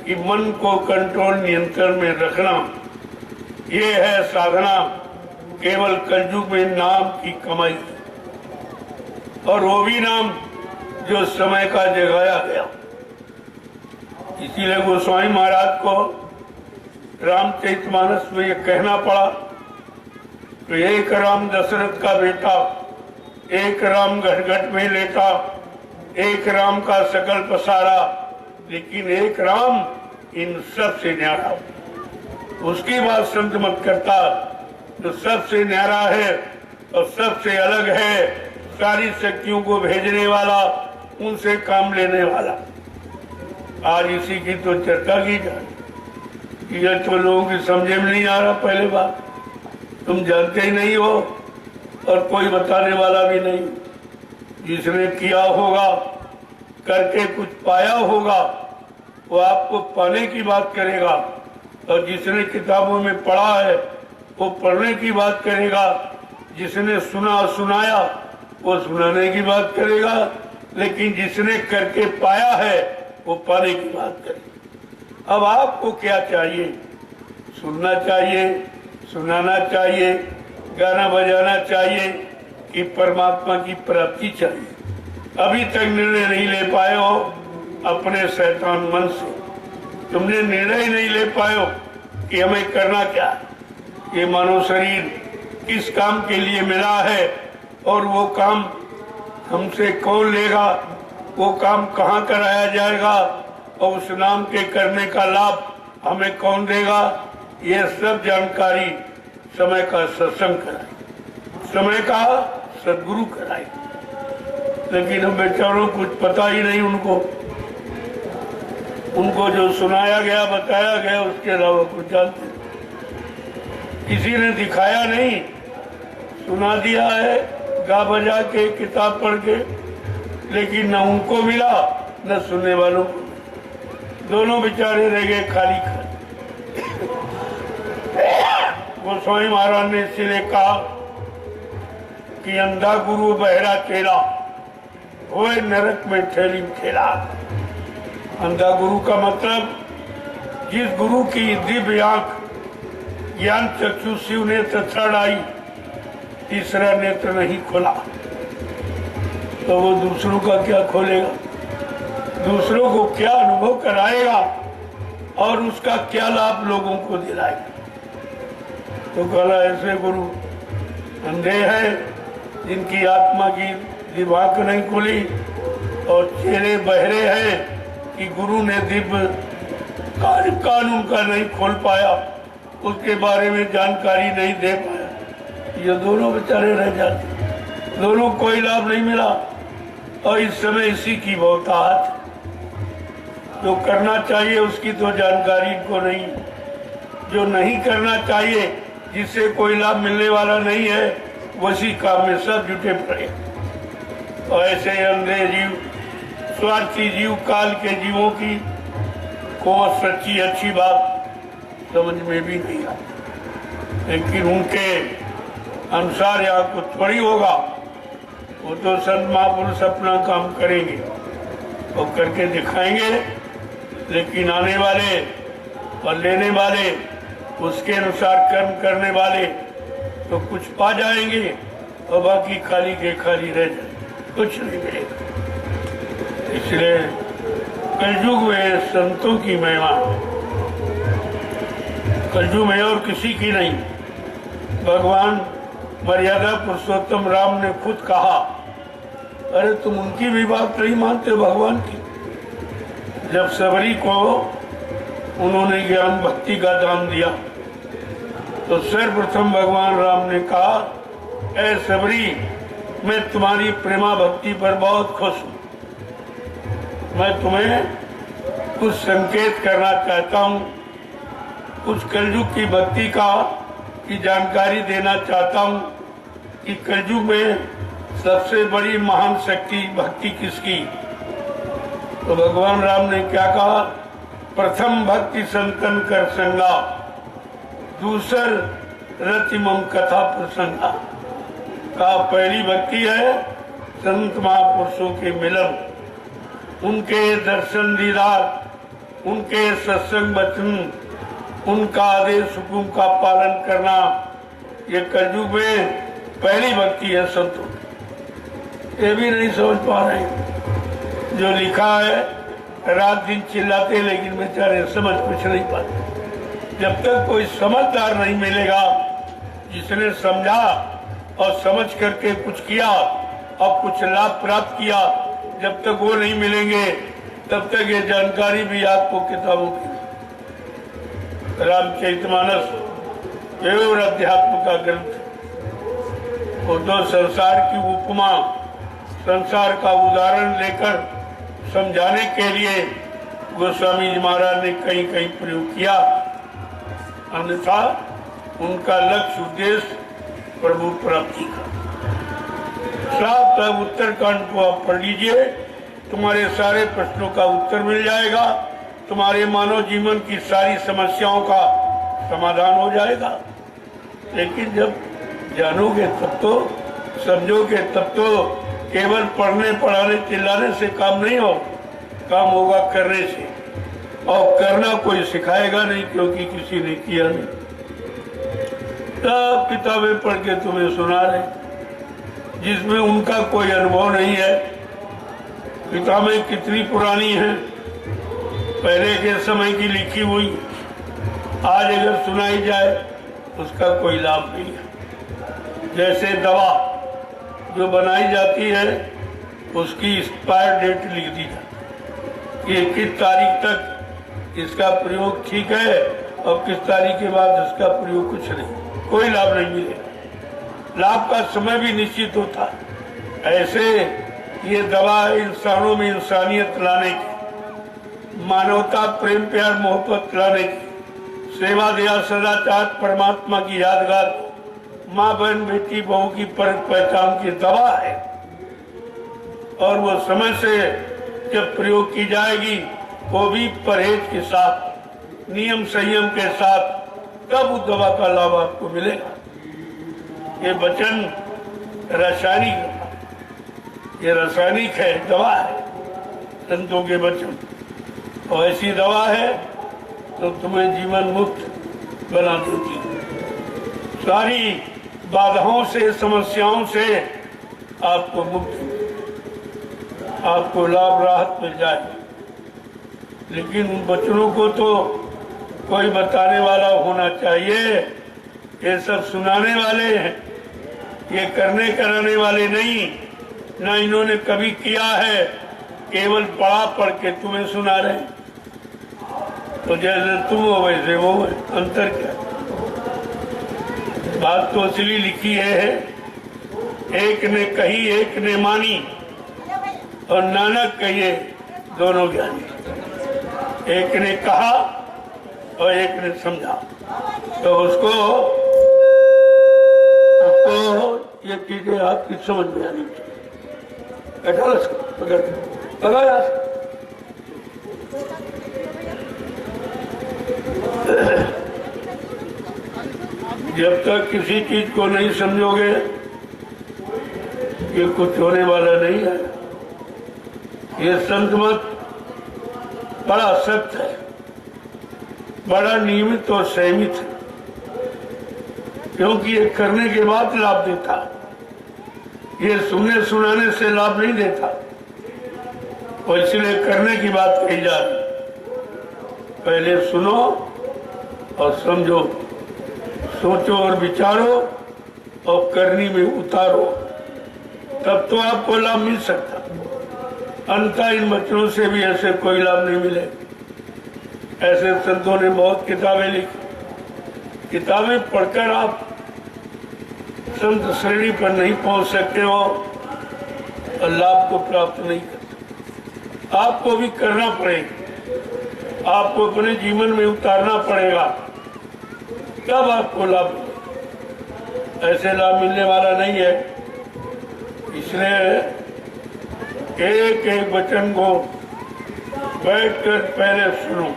कि मन को कंट्रोल नियंत्रण में रखना, ये है साधना। केवल कलयुग में नाम की कमाई, और वो भी नाम जो समय का जगाया गया। इसीलिए गोस्वामी महाराज को रामचरितमानस में ये कहना पड़ा तो एक राम दशरथ का बेटा, एक राम घट घट में लेटा, एक राम का सकल पसारा, लेकिन एक राम इन सब से न्यारा। उसकी बात संत मत करता, जो सबसे न्यारा है और सबसे अलग है, सारी शक्तियों को भेजने वाला, उनसे काम लेने वाला। आज इसी की तो चर्चा की जाए। ये तो लोगों की समझे में नहीं आ रहा। पहले बात तुम जानते ही नहीं हो, और कोई बताने वाला भी नहीं। जिसने किया होगा, करके कुछ पाया होगा, वो आपको पाने की बात करेगा, और जिसने किताबों में पढ़ा है वो पढ़ने की बात करेगा, जिसने सुना और सुनाया वो सुनाने की बात करेगा, लेकिन जिसने करके पाया है वो पाने की बात करेगा। अब आपको क्या चाहिए? सुनना चाहिए, सुनाना चाहिए, गाना बजाना चाहिए कि परमात्मा की प्राप्ति चाहिए। अभी तक निर्णय नहीं ले पाए हो अपने शैतान मन से, तुमने निर्णय नहीं ले पाए हो कि हमें करना क्या है, ये मानव शरीर किस काम के लिए मिला है, और वो काम हमसे कौन लेगा, वो काम कहाँ कराया जाएगा, और उस नाम के करने का लाभ हमें कौन देगा। ये सब जानकारी समय का सत्संग कराए, समय का सदगुरु कराए, लेकिन हम बेचारों कुछ पता ही नहीं। उनको जो सुनाया गया, बताया गया, उसके अलावा कुछ जानते नहीं। किसी ने दिखाया नहीं, सुना दिया है गा बजा के, किताब पढ़ के, लेकिन न उनको मिला न सुनने वालों को। दोनों बेचारे रह गए खाली खाली। गोस्वामी महाराज ने इसीलिए कहा कि अंधा गुरु बहरा चेला होए नरक में ठेली ठेला। अंधा गुरु का मतलब जिस गुरु की दिव्य आंख ज्ञान चक्षु शिव नेत्र छड़ाई, तीसरा नेत्र नहीं खोला, तो वो दूसरों का क्या खोलेगा, दूसरों को क्या अनुभव कराएगा, और उसका क्या लाभ लोगों को दिलाएगा। तो कहला ऐसे गुरु अंधे हैं जिनकी आत्मा की दिमाग नहीं खुली, और चेले बहरे हैं कि गुरु ने दिव्य कानून का नहीं खोल पाया, उसके बारे में जानकारी नहीं दे पाया। ये दोनों बेचारे रह जाते, दोनों कोई लाभ नहीं मिला। और इस समय इसी की बहुतायत, जो करना चाहिए उसकी तो जानकारी को नहीं, जो नहीं करना चाहिए, जिससे कोई लाभ मिलने वाला नहीं है, वही काम में सब जुटे पड़े। और ऐसे अंधे जीव, स्वार्थी जीव, काल के जीवों की को सच्ची अच्छी बात समझ में भी नहीं आती, लेकिन उनके अनुसार यहाँ कुछ थोड़ी होगा। वो तो संत महापुरुष अपना काम करेंगे और करके दिखाएंगे, लेकिन आने वाले और लेने वाले, उसके अनुसार कर्म करने वाले तो कुछ पा जाएंगे, और बाकी खाली के खाली रह जाए, कुछ नहीं मिलेगा। इसलिए कलयुग में संतों की महिमा, कलयुग में और किसी की नहीं। भगवान मर्यादा पुरुषोत्तम राम ने खुद कहा, अरे तुम उनकी भी बात नहीं मानते भगवान की। जब सबरी को उन्होंने ज्ञान भक्ति का दान दिया, तो सर्वप्रथम भगवान राम ने कहा, ऐ सबरी, मैं तुम्हारी प्रेमा भक्ति पर बहुत खुश हूँ। मैं तुम्हें कुछ संकेत करना चाहता हूँ, कुछ कलयुग की भक्ति की जानकारी देना चाहता हूँ कि कलयुग में सबसे बड़ी महान शक्ति भक्ति किसकी। तो भगवान राम ने क्या कहा, प्रथम भक्ति संतन कर संगा, दूसर रतिमम कथा प्रसंगा। का पहली भक्ति है संत महापुरुषों के मिलन, उनके दर्शन दीदार, उनके सत्संग वचन, उनका आदेश हुकुम का पालन करना। ये कलयुग में पहली भक्ति है संतों। ये भी नहीं समझ पा रहे, जो लिखा है रात दिन चिल्लाते, लेकिन बेचारे समझ कुछ नहीं पाते। जब तक कोई समझदार नहीं मिलेगा, जिसने समझा और समझ करके कुछ किया और कुछ लाभ प्राप्त किया, जब तक वो नहीं मिलेंगे, तब तक ये जानकारी भी आपको किताबों की। रामचरितमानस केवल अध्यात्म का ग्रंथ, वो तो संसार की उपमा, संसार का उदाहरण लेकर समझाने के लिए गोस्वामी जी महाराज ने कहीं कहीं प्रयोग किया, अन्यथा उनका लक्ष्य उद्देश्य प्रभु प्राप्ति का। साफ साफ उत्तरकांड को आप पढ़ लीजिए, तुम्हारे सारे प्रश्नों का उत्तर मिल जाएगा, तुम्हारे मानव जीवन की सारी समस्याओं का समाधान हो जाएगा। लेकिन जब जानोगे तब तो, समझोगे तब तो। केवल पढ़ने पढ़ाने चिल्लाने से काम नहीं हो, काम होगा करने से। और करना कोई सिखाएगा नहीं, क्योंकि किसी ने किया नहीं। सब किताबें पढ़ के तुम्हें सुना रहे, जिसमें उनका कोई अनुभव नहीं है। किताबें कितनी पुरानी हैं, पहले के समय की लिखी हुई, आज अगर सुनाई जाए उसका कोई लाभ नहीं है। जैसे दवा जो बनाई जाती है उसकी एक्सपायर डेट लिख दी जाती, कि किस तारीख तक इसका प्रयोग ठीक है और किस तारीख के बाद इसका प्रयोग कुछ नहीं, कोई लाभ नहीं मिलेगा। लाभ का समय भी निश्चित होता है। ऐसे ये दवा इंसानों में इंसानियत लाने की, मानवता, प्रेम, प्यार, मोहब्बत लाने की, सेवा, दया, सदाचार, परमात्मा की यादगार, माँ, बहन, बेटी, बहू की पहचान की दवा है। और वो समय से जब प्रयोग की जाएगी, वो भी परहेज के साथ, नियम संयम के साथ, तब उस दवा का लाभ आपको मिलेगा। ये वचन रासायनिक, ये रासायनिक है, दवा है, संतों के वचन। और ऐसी दवा है तो तुम्हें जीवन मुक्त बना देती है। सारी बाधाओं से, समस्याओं से आपको मुक्ति, आपको लाभ राहत मिल जाएगी। लेकिन उन वचनों को तो कोई बताने वाला होना चाहिए। ये सब सुनाने वाले हैं, ये करने कराने वाले नहीं। ना इन्होंने कभी किया है, केवल पढ़ा पढ़ के तुम्हें सुना रहे। तो जैसे तुम हो वैसे वो है, अंतर क्या? बात तो असली लिखी है, एक ने कही एक ने मानी, और नानक कहिए दोनों ज्ञानी। एक ने कहा और एक ने समझा, तो उसको ये चीजें आपकी समझ में आनी चाहिए। पकड़ यार, जब तक किसी चीज को नहीं समझोगे, ये कुछ होने वाला नहीं है। ये संत मत बड़ा सत्य है, बड़ा नियमित और संयमित है, क्योंकि ये करने के बाद लाभ देता, ये सुनने सुनाने से लाभ नहीं देता। और इसलिए करने की बात कही जा रही। पहले सुनो और समझो, सोचो और विचारो और करनी में उतारो, तब तो आपको लाभ मिल सकता। अन्यथा इन वचनों से भी ऐसे कोई लाभ नहीं मिले। ऐसे संतों ने बहुत किताबें लिखी। किताबें पढ़कर आप संत श्रेणी पर नहीं पहुंच सकते हो और लाभ को प्राप्त नहीं करते। आपको भी करना पड़ेगा, आपको अपने जीवन में उतारना पड़ेगा, तब आपको लाभ मिलेगा। ऐसे लाभ मिलने वाला नहीं है। इसलिए एक एक वचन को बैठकर पहले सुनो,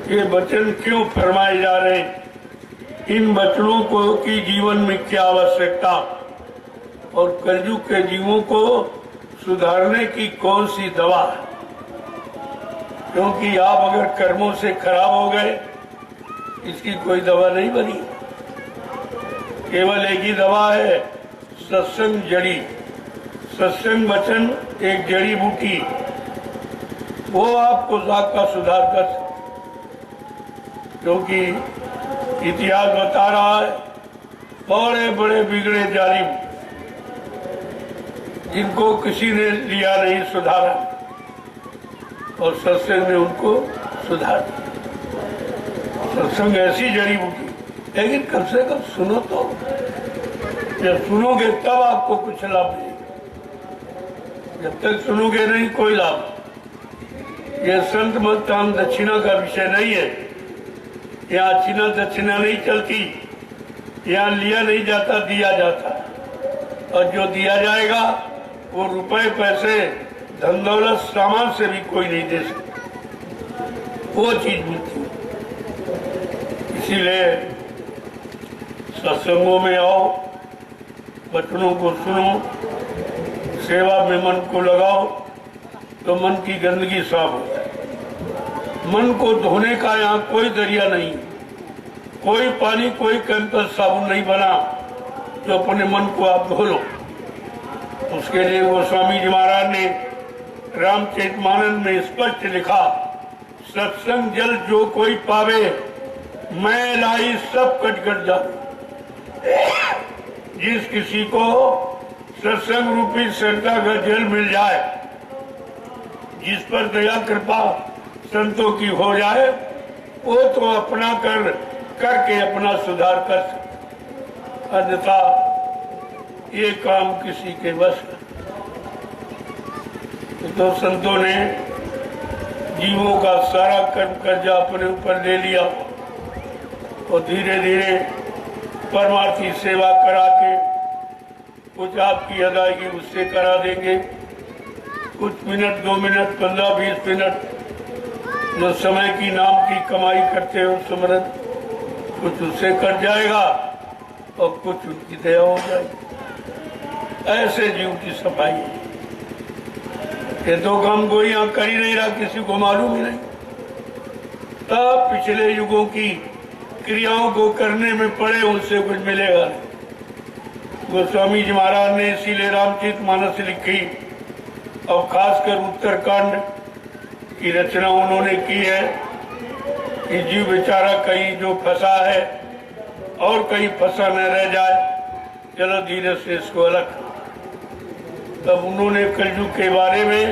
ये वचन क्यों फरमाए जा रहे हैं, इन वचनों को की जीवन में क्या आवश्यकता, और कलयुग के जीवों को सुधारने की कौन सी दवा है। क्योंकि आप अगर कर्मों से खराब हो गए, इसकी कोई दवा नहीं बनी। केवल एक ही दवा है, सत्संग जड़ी, सत्संग वचन एक जड़ी बूटी, वो आपको आपका सुधार कर सकते। क्योंकि इतिहास बता रहा है, बड़े बड़े बिगड़े जालिम, जिनको किसी ने लिया नहीं, सुधारा, और सत्संग ने उनको सुधार दिया। सत्संग ऐसी जड़ी बूटी, लेकिन कम से कम सुनो तो। जब सुनोगे तब आपको कुछ लाभ मिलेगा, जब तक सुनोगे नहीं कोई लाभ। यह संत मत दान दक्षिणा का विषय नहीं है। यहाँ चिन्ह दक्षिणा नहीं चलती, यहाँ लिया नहीं जाता, दिया जाता। और जो दिया जाएगा वो रुपए पैसे धन दौलत सामान से भी कोई नहीं दे सकता, वो चीज मिलती है। इसीलिए सत्संगों में आओ, वचनों को सुनो, सेवा में मन को लगाओ तो मन की गंदगी साफ हो जाए। मन को धोने का यहाँ कोई दरिया नहीं, कोई पानी कोई केमिकल साबुन नहीं बना जो अपने मन को आप धो लो। उसके लिए गोस्वामी जी महाराज ने रामचरितमानस में स्पष्ट लिखा, सत्संग जल जो कोई पावे मैं लाई सब कट कट जावे। जिस किसी को सत्संग रूपी श्रद्धा का जल मिल जाए, जिस पर दया कृपा संतों की हो जाए, वो तो अपना करके अपना सुधार कर सकते, अन्यथा ये काम किसी के बस का। तो संतों ने जीवों का सारा कर्म कर्जा अपने ऊपर ले लिया और धीरे धीरे परमार्थी सेवा करा के कुछ आपकी अदायगी उससे करा देंगे। कुछ मिनट 2 मिनट 15-20 मिनट जो समय की नाम की कमाई करते हो सुमरन, कुछ उससे कट जाएगा और कुछ उनकी दया हो जाएगी। ऐसे जीव की सफाई है। ये तो काम कोई यहाँ कर ही नहीं रहा, किसी को मालूम ही नहीं। तब पिछले युगों की क्रियाओं को करने में पड़े, उनसे कुछ मिलेगा नहीं। गोस्वामी जी महाराज ने इसीलिए रामचरितमानस लिखी और खासकर उत्तरकांड की रचना उन्होंने की है कि जीव बेचारा कहीं जो फंसा है और कहीं फंसा न रह जाए, चलो धीरे से इसको अलग। तब उन्होंने कलयुग के बारे में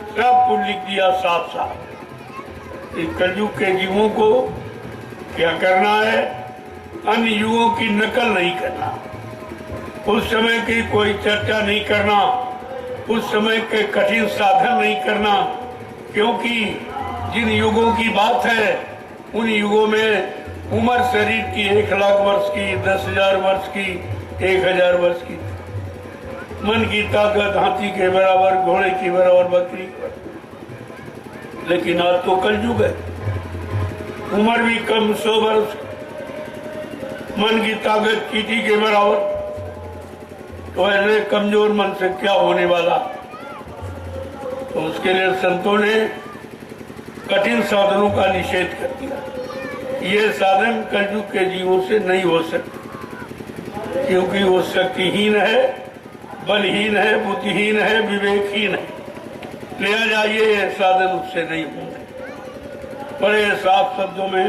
सब कुछ लिख दिया साफ साफ। इस कलयुग के जीवों को क्या करना है, अन्य युगों की नकल नहीं करना, उस समय की कोई चर्चा नहीं करना, उस समय के कठिन साधन नहीं करना, क्योंकि जिन युगों की बात है उन युगों में उम्र शरीर की 1 लाख वर्ष की, 10,000 वर्ष की, 1,000 वर्ष की, मन की ताकत हाथी के बराबर, घोड़े की बराबर, बकरी की बराबर। लेकिन आज तो कलयुग है, उम्र भी कम 100 वर्ष, मन की ताकत चींटी के बराबर। तो ऐसे कमजोर मन से क्या होने वाला। तो उसके लिए संतों ने कठिन साधनों का निषेध कर दिया। ये साधन कलयुग के जीवों से नहीं हो सकते, क्योंकि वो शक्तिहीन है, बलहीन है, बुद्धिहीन है, विवेकहीन है। लिया जाइए ये साधन उससे नहीं होंगे। बड़े साफ शब्दों में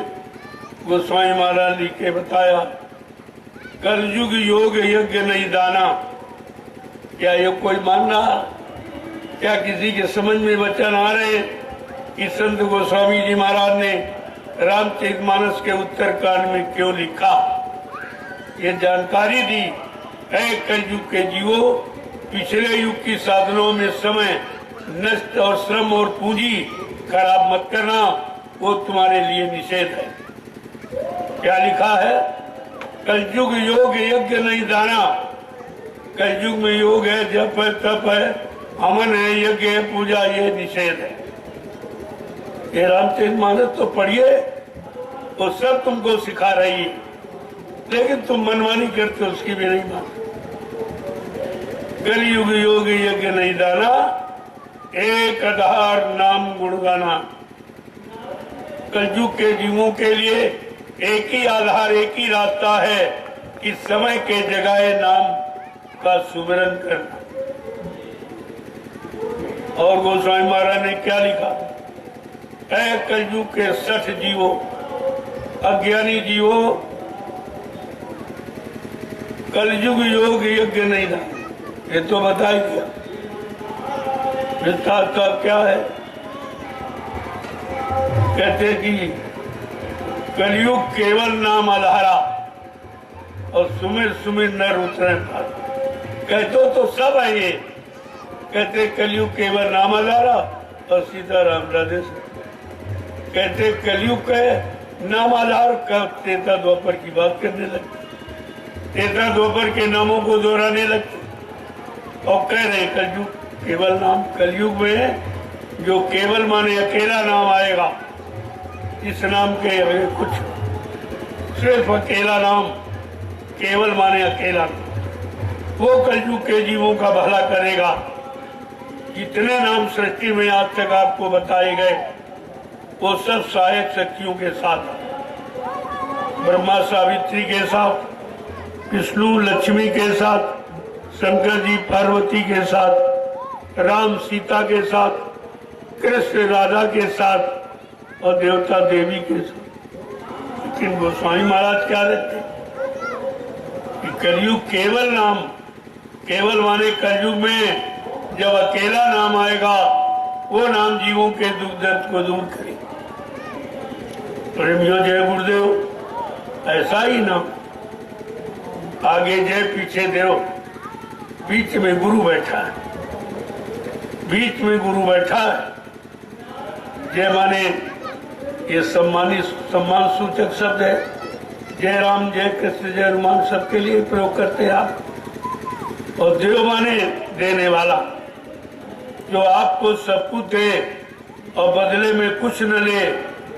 गोस्वामी महाराज लिख के बताया, कलयुग योग यज्ञ नहीं दाना। क्या ये कोई मान रहा? क्या किसी के समझ में वचन आ रहे कि संत गोस्वामी जी महाराज ने रामचरितमानस के उत्तरकांड में क्यों लिखा? ये जानकारी दी है कलयुग के जीवों, पिछले युग की साधनों में समय नष्ट और श्रम और पूंजी खराब मत करना, वो तुम्हारे लिए निषेध है। क्या लिखा है? कलयुग योग यज्ञ नहीं दाना। कलयुग में योग है, जप है, तप है, हवन है, यज्ञ है, पूजा, ये निषेध है। ये रामचरितमानस तो पढ़िए, वो सब तुमको सिखा रही है, लेकिन तुम मनमानी करते हो, उसकी भी नहीं मान। कलयुग योग यज्ञ नहीं दाना, एक आधार नाम गुण गाना। कलयुग के जीवों के लिए एक ही आधार, एक ही रास्ता है कि समय के जगह नाम का सुमिरन करना। और गोस्वामी महाराज ने क्या लिखा? ऐ कलयुग के 60 जीवों, अज्ञानी जीवों, कलयुग योग यज्ञ नहीं था। ये तो बता ही दिया। विस्तार का क्या है? कहते कि कलयुग केवल नाम आधारा और सुमिर सुमिर नर उतरे पार। कहते तो सब है ये, कहते कलयुग केवल नाम आधारा और सीताराम राधे से। कहते कलयुग के नाम आधार का त्रेता द्वापर की बात करने लगते, त्रेता द्वापर के नामों को दोहराने लगते। और कह रहे कलयुग केवल नाम, कलयुग में जो केवल माने अकेला नाम आएगा, इस नाम के आगे कुछ, सिर्फ अकेला नाम, केवल माने अकेला, वो कलयुग के जीवों का भला करेगा। जितने नाम सृष्टि में आज तक आपको बताए गए वो सब सहायक शक्तियों के साथ, ब्रह्मा सावित्री के साथ, विष्णु लक्ष्मी के साथ, शंकर जी पार्वती के साथ, राम सीता के साथ, कृष्ण राधा के साथ और देवता देवी के साथ। लेकिन गोस्वामी महाराज क्या रहते कि कलयुग केवल नाम, केवल माने कलयुग में जब अकेला नाम आएगा वो नाम जीवों के दुख दर्द को दूर करे। प्रेमियों जय गुरुदेव, ऐसा ही नाम, आगे जय पीछे देव, बीच में गुरु बैठा है, बीच में गुरु बैठा है। जय माने ये सम्मान सूचक शब्द है, जय राम जय कृष्ण जय हनुमान सबके लिए प्रयोग करते हैं आप। और देव माने देने वाला, जो आपको सब कुछ दे और बदले में कुछ न ले,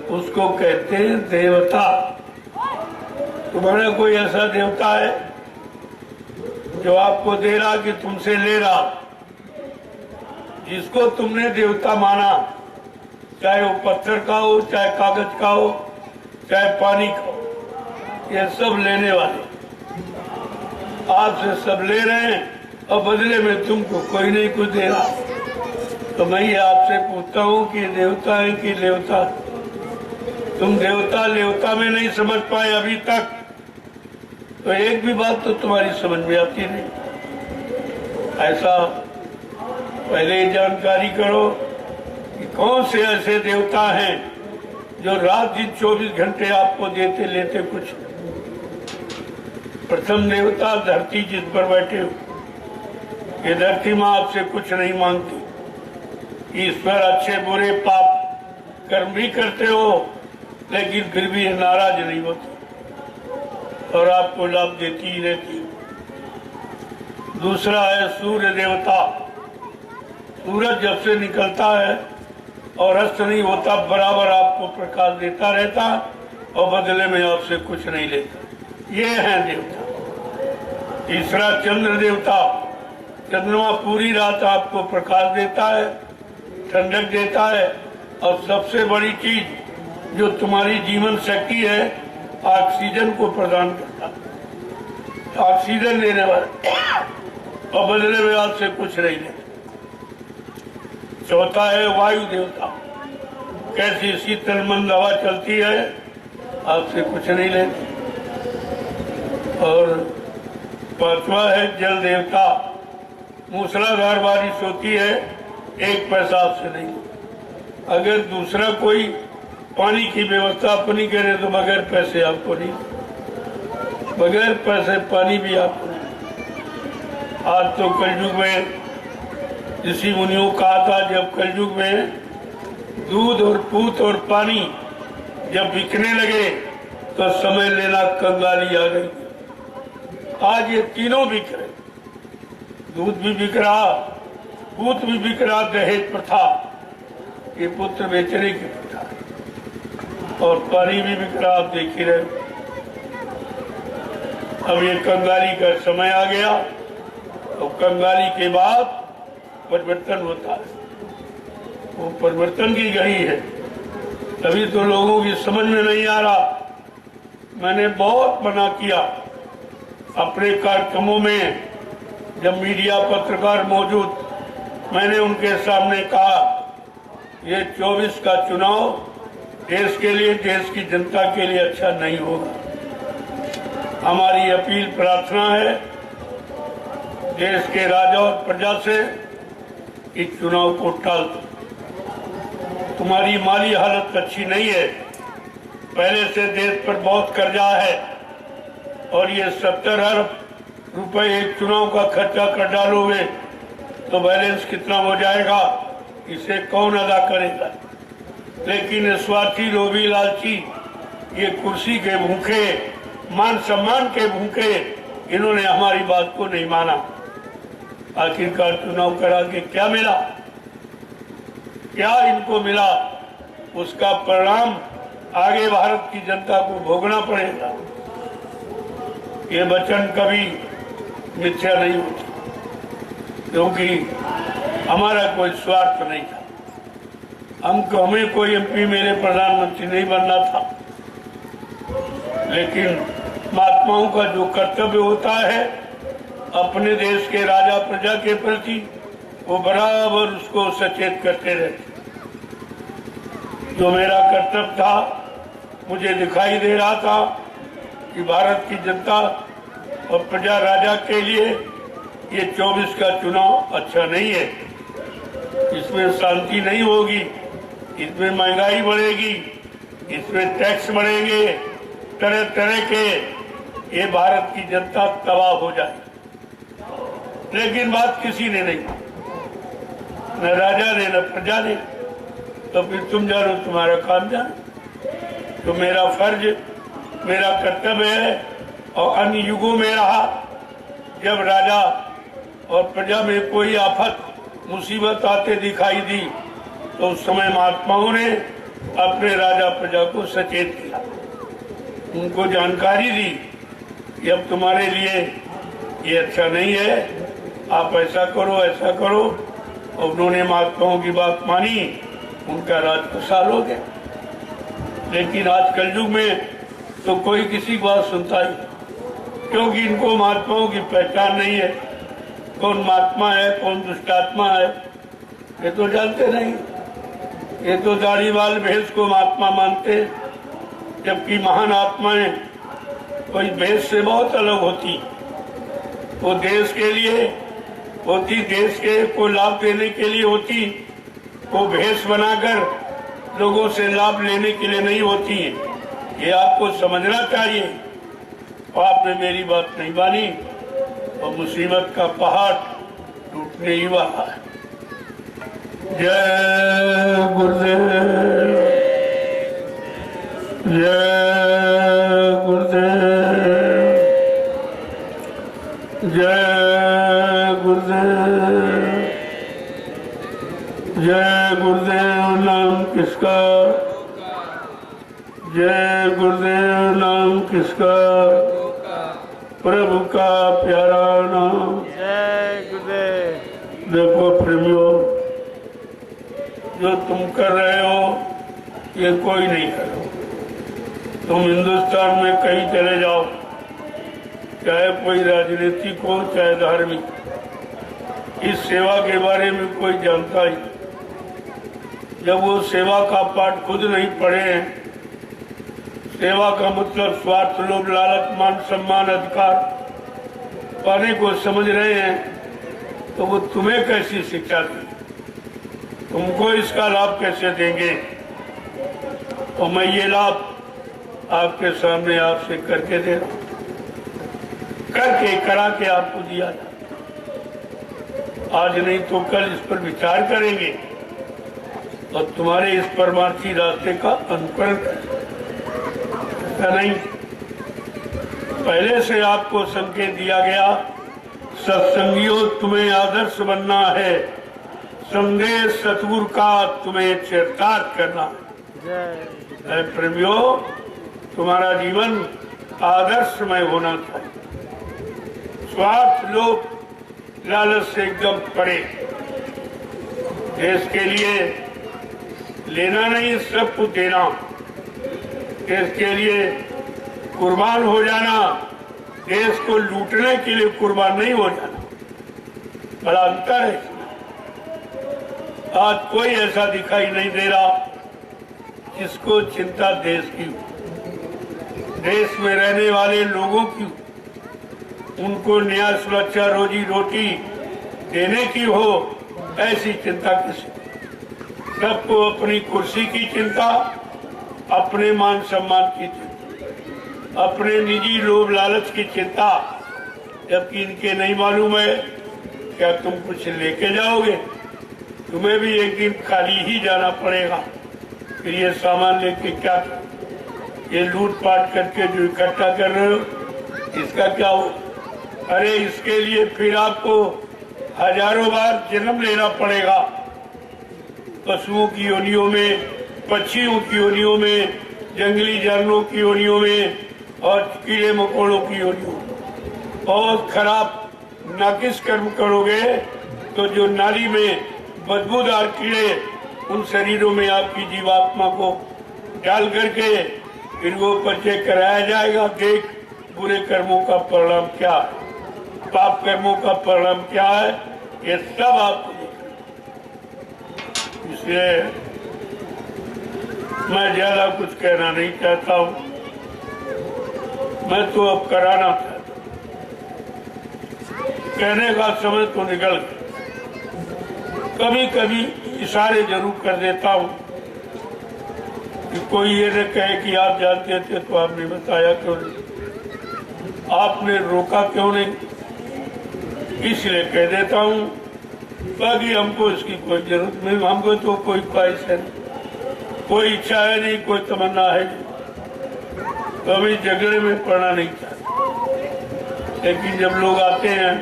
उसको कहते हैं देवता। तुम्हारा कोई ऐसा देवता है जो आपको दे रहा कि तुमसे ले रहा? जिसको तुमने देवता माना, चाहे वो पत्थर का हो, चाहे कागज का हो, चाहे पानी का हो, ये सब लेने वाले आपसे सब ले रहे हैं और बदले में तुमको कोई नहीं कुछ दे रहा। तो मैं ये आपसे पूछता हूँ कि देवता है कि लेवता? तुम देवता लेवता में नहीं समझ पाए अभी तक, तो एक भी बात तो तुम्हारी समझ में आती नहीं। ऐसा पहले जानकारी करो कि कौन से ऐसे देवता हैं जो रात दिन 24 घंटे आपको देते लेते कुछ। प्रथम देवता धरती जिस पर बैठे हो, ये धरती माँ आपसे कुछ नहीं मांगती। ईश्वर अच्छे बुरे पाप कर्म भी करते हो, लेकिन फिर भी नाराज नहीं होती और आपको लाभ देती ही रहती। दूसरा है सूर्य देवता। सूरज जब से निकलता है और अस्त नहीं होता, बराबर आपको प्रकाश देता रहता और बदले में आपसे कुछ नहीं लेता। ये है देवता। तीसरा चंद्र देवता। चंद्रमा पूरी रात आपको प्रकाश देता है, ठंडक देता है, और सबसे बड़ी चीज जो तुम्हारी जीवन शक्ति है, ऑक्सीजन को प्रदान करता है। ऑक्सीजन देने वाला और बदले में आपसे कुछ नहीं लेता। चौथा है वायु देवता। कैसी शीतल मंद हवा चलती है, आपसे कुछ नहीं लेती। और पांचवा है जल देवता। मूसलाधार बारिश होती है, एक पैसा आपसे नहीं। अगर दूसरा कोई पानी की व्यवस्था अपनी करे तो बगैर पैसे आपको नहीं, बगैर पैसे पानी भी आपको नहीं। आज तो कलयुग में ऋषि मुनियों कहा था, जब कलयुग में दूध और पूत और पानी जब बिकने लगे तो समय लेना कंगाली आ गई। आज ये तीनों बिक रहे, दूध भी बिक रहा, पूत भी बिक रहा, दहेज प्रथा, ये पुत्र बेचने की प्रथा, और पानी भी बिक रहा, आप देख ही रहे। अब ये कंगाली का समय आ गया, और कंगाली के बाद परिवर्तन होता है। वो परिवर्तन की घड़ी है, तभी तो लोगों की समझ में नहीं आ रहा। मैंने बहुत मना किया अपने कार्यक्रमों में, जब मीडिया पत्रकार मौजूद, मैंने उनके सामने कहा, ये 24 का चुनाव देश के लिए, देश की जनता के लिए अच्छा नहीं होगा। हमारी अपील प्रार्थना है देश के राजा और प्रजा से, इस चुनाव को टाल दो। तुम्हारी माली हालत अच्छी नहीं है, पहले से देश पर बहुत कर्जा है, और ये 70 अरब रुपए एक चुनाव का खर्चा कर डालोगे तो बैलेंस कितना हो जाएगा, इसे कौन अदा करेगा। लेकिन स्वार्थी, लोभी, लालची, ये कुर्सी के भूखे, मान सम्मान के भूखे, इन्होंने हमारी बात को नहीं माना। आखिरकार चुनाव करा के क्या मिला, क्या इनको मिला, उसका परिणाम आगे भारत की जनता को भोगना पड़ेगा। ये वचन कभी मिथ्या नहीं होता, क्योंकि हमारा कोई स्वार्थ नहीं था। हमें कोई एमपी मेरे प्रधानमंत्री नहीं बनना था, लेकिन महात्माओं का जो कर्तव्य होता है अपने देश के राजा प्रजा के प्रति, वो बराबर उसको सचेत करते रहते। जो मेरा कर्तव्य था, मुझे दिखाई दे रहा था कि भारत की जनता और प्रजा राजा के लिए ये 24 का चुनाव अच्छा नहीं है। इसमें शांति नहीं होगी, इसमें महंगाई बढ़ेगी, इसमें टैक्स बढ़ेंगे, तरह तरह के, ये भारत की जनता तबाह हो जाए। लेकिन बात किसी ने नहीं, न राजा ने न प्रजा ने। तो फिर तुम जानो, तुम्हारा काम जानो। तो मेरा फर्ज, मेरा कर्तव्य है, और अन्य युगों में रहा, जब राजा और प्रजा में कोई आफत मुसीबत आते दिखाई दी, तो उस समय महात्माओं ने अपने राजा प्रजा को सचेत किया, उनको जानकारी दी कि अब तुम्हारे लिए ये अच्छा नहीं है, आप ऐसा करो ऐसा करो। और उन्होंने महात्माओं की बात मानी, उनका राज खुशहाल हो गया। लेकिन आज कलयुग में तो कोई किसी बात सुनता ही, क्योंकि इनको महात्माओं की पहचान नहीं है। कौन महात्मा है, कौन दुष्टात्मा है, ये तो जानते नहीं। ये तो दाढ़ी वाल भेष को महात्मा मानते हैं, जबकि महान आत्माएं कोई भेष से बहुत अलग होती। वो देश के लिए होती, देश के को लाभ देने के लिए होती। वो भेष बनाकर लोगों से लाभ लेने के लिए नहीं होती है। ये आपको समझना चाहिए। और आपने मेरी बात नहीं मानी और मुसीबत का पहाड़ टूटने ही वाला है। जय गुरुदेव, जय गुरुदेव, जय गुरुदेव, जय गुरुदेव नाम किसका, जय गुरुदेव नाम किसका, प्रभु का प्यारा नाम। जय गुरुदेव। देखो प्रेमियों, जो तुम कर रहे हो ये कोई नहीं कर रहा। तुम हिंदुस्तान में कहीं चले जाओ, चाहे कोई राजनीतिक हो चाहे धार्मिक, इस सेवा के बारे में कोई जानता ही। जब वो सेवा का पाठ खुद नहीं पढ़े हैं, सेवा का मतलब स्वार्थ, लोभ, लालच, मान सम्मान, अधिकार पाने को समझ रहे हैं, तो वो तुम्हें कैसी शिक्षा दें, तुमको इसका लाभ कैसे देंगे। और मैं ये लाभ आपके सामने आपसे करके दे रहा हूं, करके करा के आपको दिया था। आज नहीं तो कल इस पर विचार करेंगे और तुम्हारे इस परमार्थी रास्ते का अनुकरण करेंगे। नहीं, पहले से आपको संकेत दिया गया, सत्संगियों तुम्हें आदर्श बनना है, संदेश सतगुरु का तुम्हें चरितार्थ करना है। प्रेमियों, तुम्हारा जीवन आदर्शमय होना चाहिए। स्वार्थ, लोभ, लालच से एकदम परे। देश के लिए लेना नहीं, सब कुछ देना। देश के लिए कुर्बान हो जाना, देश को लूटने के लिए कुर्बान नहीं हो जाना, बड़ा अंतर है इसमें। आज कोई ऐसा दिखाई नहीं दे रहा जिसको चिंता देश की हो, देश में रहने वाले लोगों की, उनको न्याय, सुरक्षा, रोजी रोटी देने की हो, ऐसी चिंता किसी। सबको अपनी कुर्सी की चिंता, अपने मान सम्मान की चिंता, अपने निजी लोभ लालच की चिंता, जबकि इनके नहीं मालूम है क्या तुम कुछ लेके जाओगे। तुम्हें भी एक दिन खाली ही जाना पड़ेगा। फिर ये सामान लेके क्या, ये लूटपाट करके जो इकट्ठा कर रहे हो, इसका क्या हो। अरे इसके लिए फिर आपको हजारों बार जन्म लेना पड़ेगा, पशुओं की योनियों में, पक्षियों की योनियों में, जंगली जानवरों की योनियों में और कीड़े मकोड़ों की योनियों में। बहुत खराब नाकिस कर्म करोगे तो जो नाली में बदबूदार कीड़े उन शरीरों में आपकी जीवात्मा को डाल करके इनको परिचय कराया जाएगा। देख बुरे कर्मों का परिणाम क्या है, पाप कर्मों का परिणाम क्या है, ये सब आपको देखना। इसलिए मैं ज्यादा कुछ कहना नहीं चाहता हूँ, मैं तो अब कराना चाहता हूँ। कहने का समय तो निकल गया। कभी कभी इशारे जरूर कर देता हूँ कि कोई ये न कहे कि आप जानते थे तो आपने बताया क्यों नहीं, आपने रोका क्यों नहीं, इसलिए कह देता हूँ। बाकी हमको इसकी कोई जरूरत नहीं, हमको तो कोई ख्वाहिश है नहीं, कोई इच्छा है नहीं, कोई तमन्ना है नहीं, कभी झगड़े में पड़ना नहीं चाहता। लेकिन जब लोग आते हैं,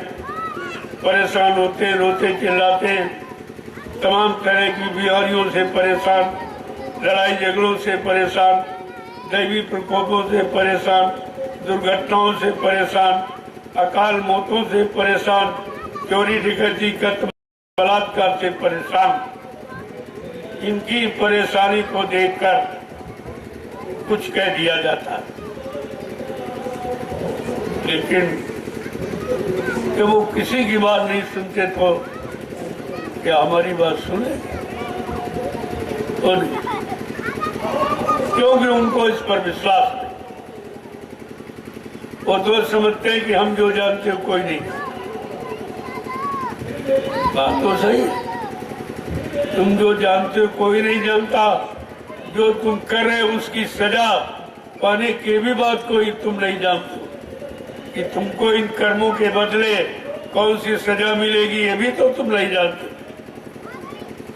परेशान होते हैं, रोते चिल्लाते हैं, तमाम तरह की बीमारियों से परेशान, लड़ाई झगड़ों से परेशान, दैवी प्रकोपों से परेशान, दुर्घटनाओं से परेशान, अकाल मौतों से परेशान, चोरी डकैती कत्ल बलात्कार से परेशान, इनकी परेशानी को देखकर कुछ कह दिया जाता है। लेकिन जब वो किसी की बात नहीं सुनते तो क्या हमारी बात सुने? तो नहीं, क्योंकि उनको इस पर विश्वास नहीं। वो तो समझते हैं कि हम जो जानते हो कोई नहीं। बात तो सही है, तुम जो जानते हो कोई नहीं जानता, जो तुम कर रहे हो उसकी सजा पाने के भी बात कोई तुम नहीं जानते कि तुमको इन कर्मों के बदले कौन सी सजा मिलेगी, ये भी तो तुम नहीं जानते।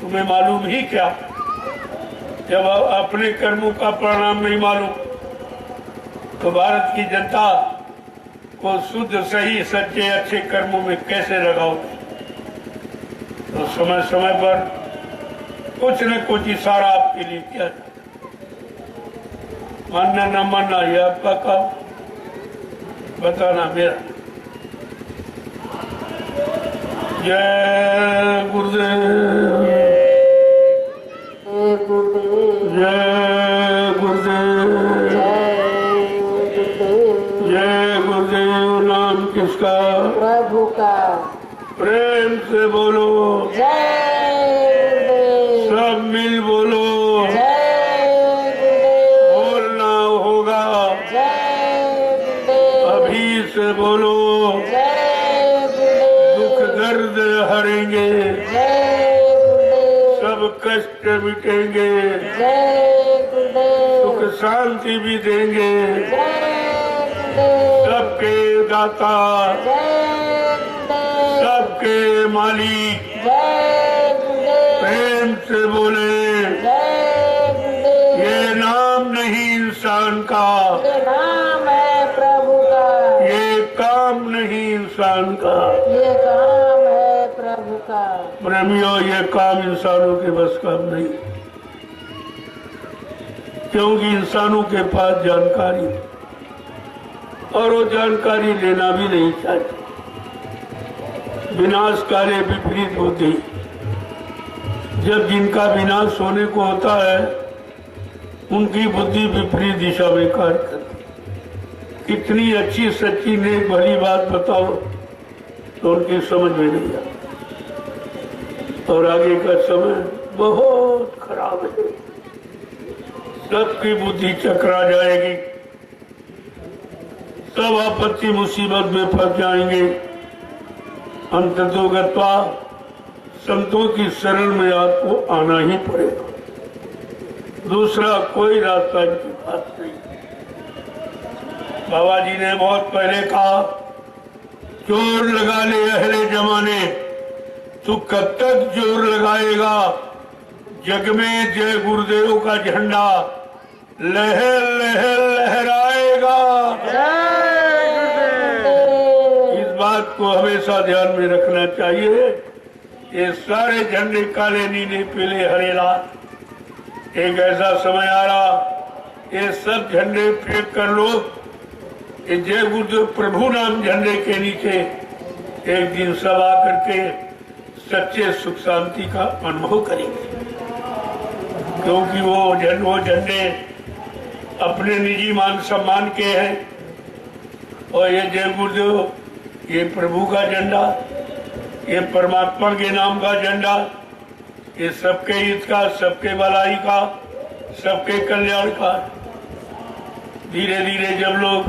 तुम्हें मालूम ही क्या, जब अपने कर्मों का परिणाम नहीं मालूम तो भारत की जनता को शुद्ध सही सच्चे अच्छे कर्मों में कैसे लगाओगे? तो समय समय पर कुछ न कुछ इशारा आपके लिए किया जाए। मानना न मानना ये आपका काम, बताना मेरा। जय गुरुदेव, जय गुरुदेव, जय गुरुदेव। नाम किसका? प्रभु का। प्रेम से बोलो, जय गुरुदेव। सब मिल बोलो, जय गुरुदेव। बोलना होगा, जय गुरुदेव। अभी से बोलो, जय गुरुदेव। दुख दर्द हरेंगे, जय गुरुदेव। सब कष्ट मिटेंगे, जय गुरुदेव। सुख शांति भी देंगे, जय गुरुदेव। सबके दाता, जय गुरुदेव। सबके मालिक, जय गुरुदेव। प्रेम से बोले। जय गुरुदेव। ये नाम नहीं इंसान का, ये नाम है प्रभु का। ये काम नहीं इंसान का। ये काम है प्रभु का। प्रेमियों, ये काम इंसानों के बस का नहीं, क्योंकि इंसानों के पास जानकारी है और वो जानकारी लेना भी नहीं चाहते। विनाशकारी विपरीत बुद्धि, जब जिनका विनाश होने को होता है उनकी बुद्धि विपरीत दिशा में कार्य करती। कितनी अच्छी सच्ची नेक भली बात बताओ तो उनकी समझ में नहीं आती, और आगे का समय बहुत खराब है। सबकी बुद्धि चकरा जाएगी, सब आपत्ति मुसीबत में फंस जाएंगे। अंततोगत्वा संतों की शरण में आपको आना ही पड़ेगा, दूसरा कोई रास्ता इनके पास नहीं। बाबा जी ने बहुत पहले कहा, जोर लगा ले अहले जमाने, तू कब तक जोर लगाएगा? जग में जय गुरुदेव का झंडा लहर लहर लहराएगा। इस बात को को हमेशा ध्यान में रखना चाहिए। ये सारे झंडे काले नीले पीले हरे लाल, एक ऐसा समय आ रहा ये सब झंडे फेंक कर लोग ये जय गुरुदेव प्रभु नाम झंडे के नीचे एक दिन सब आकर के सच्चे सुख शांति का अनुभव करेंगे। क्योंकि वो झंडे अपने निजी मान सम्मान के हैं और ये जय गुरुदेव ये प्रभु का झंडा, ये परमात्मा के नाम का झंडा, ये सबके हित का, सबके भलाई का, सबके कल्याण का। धीरे धीरे जब लोग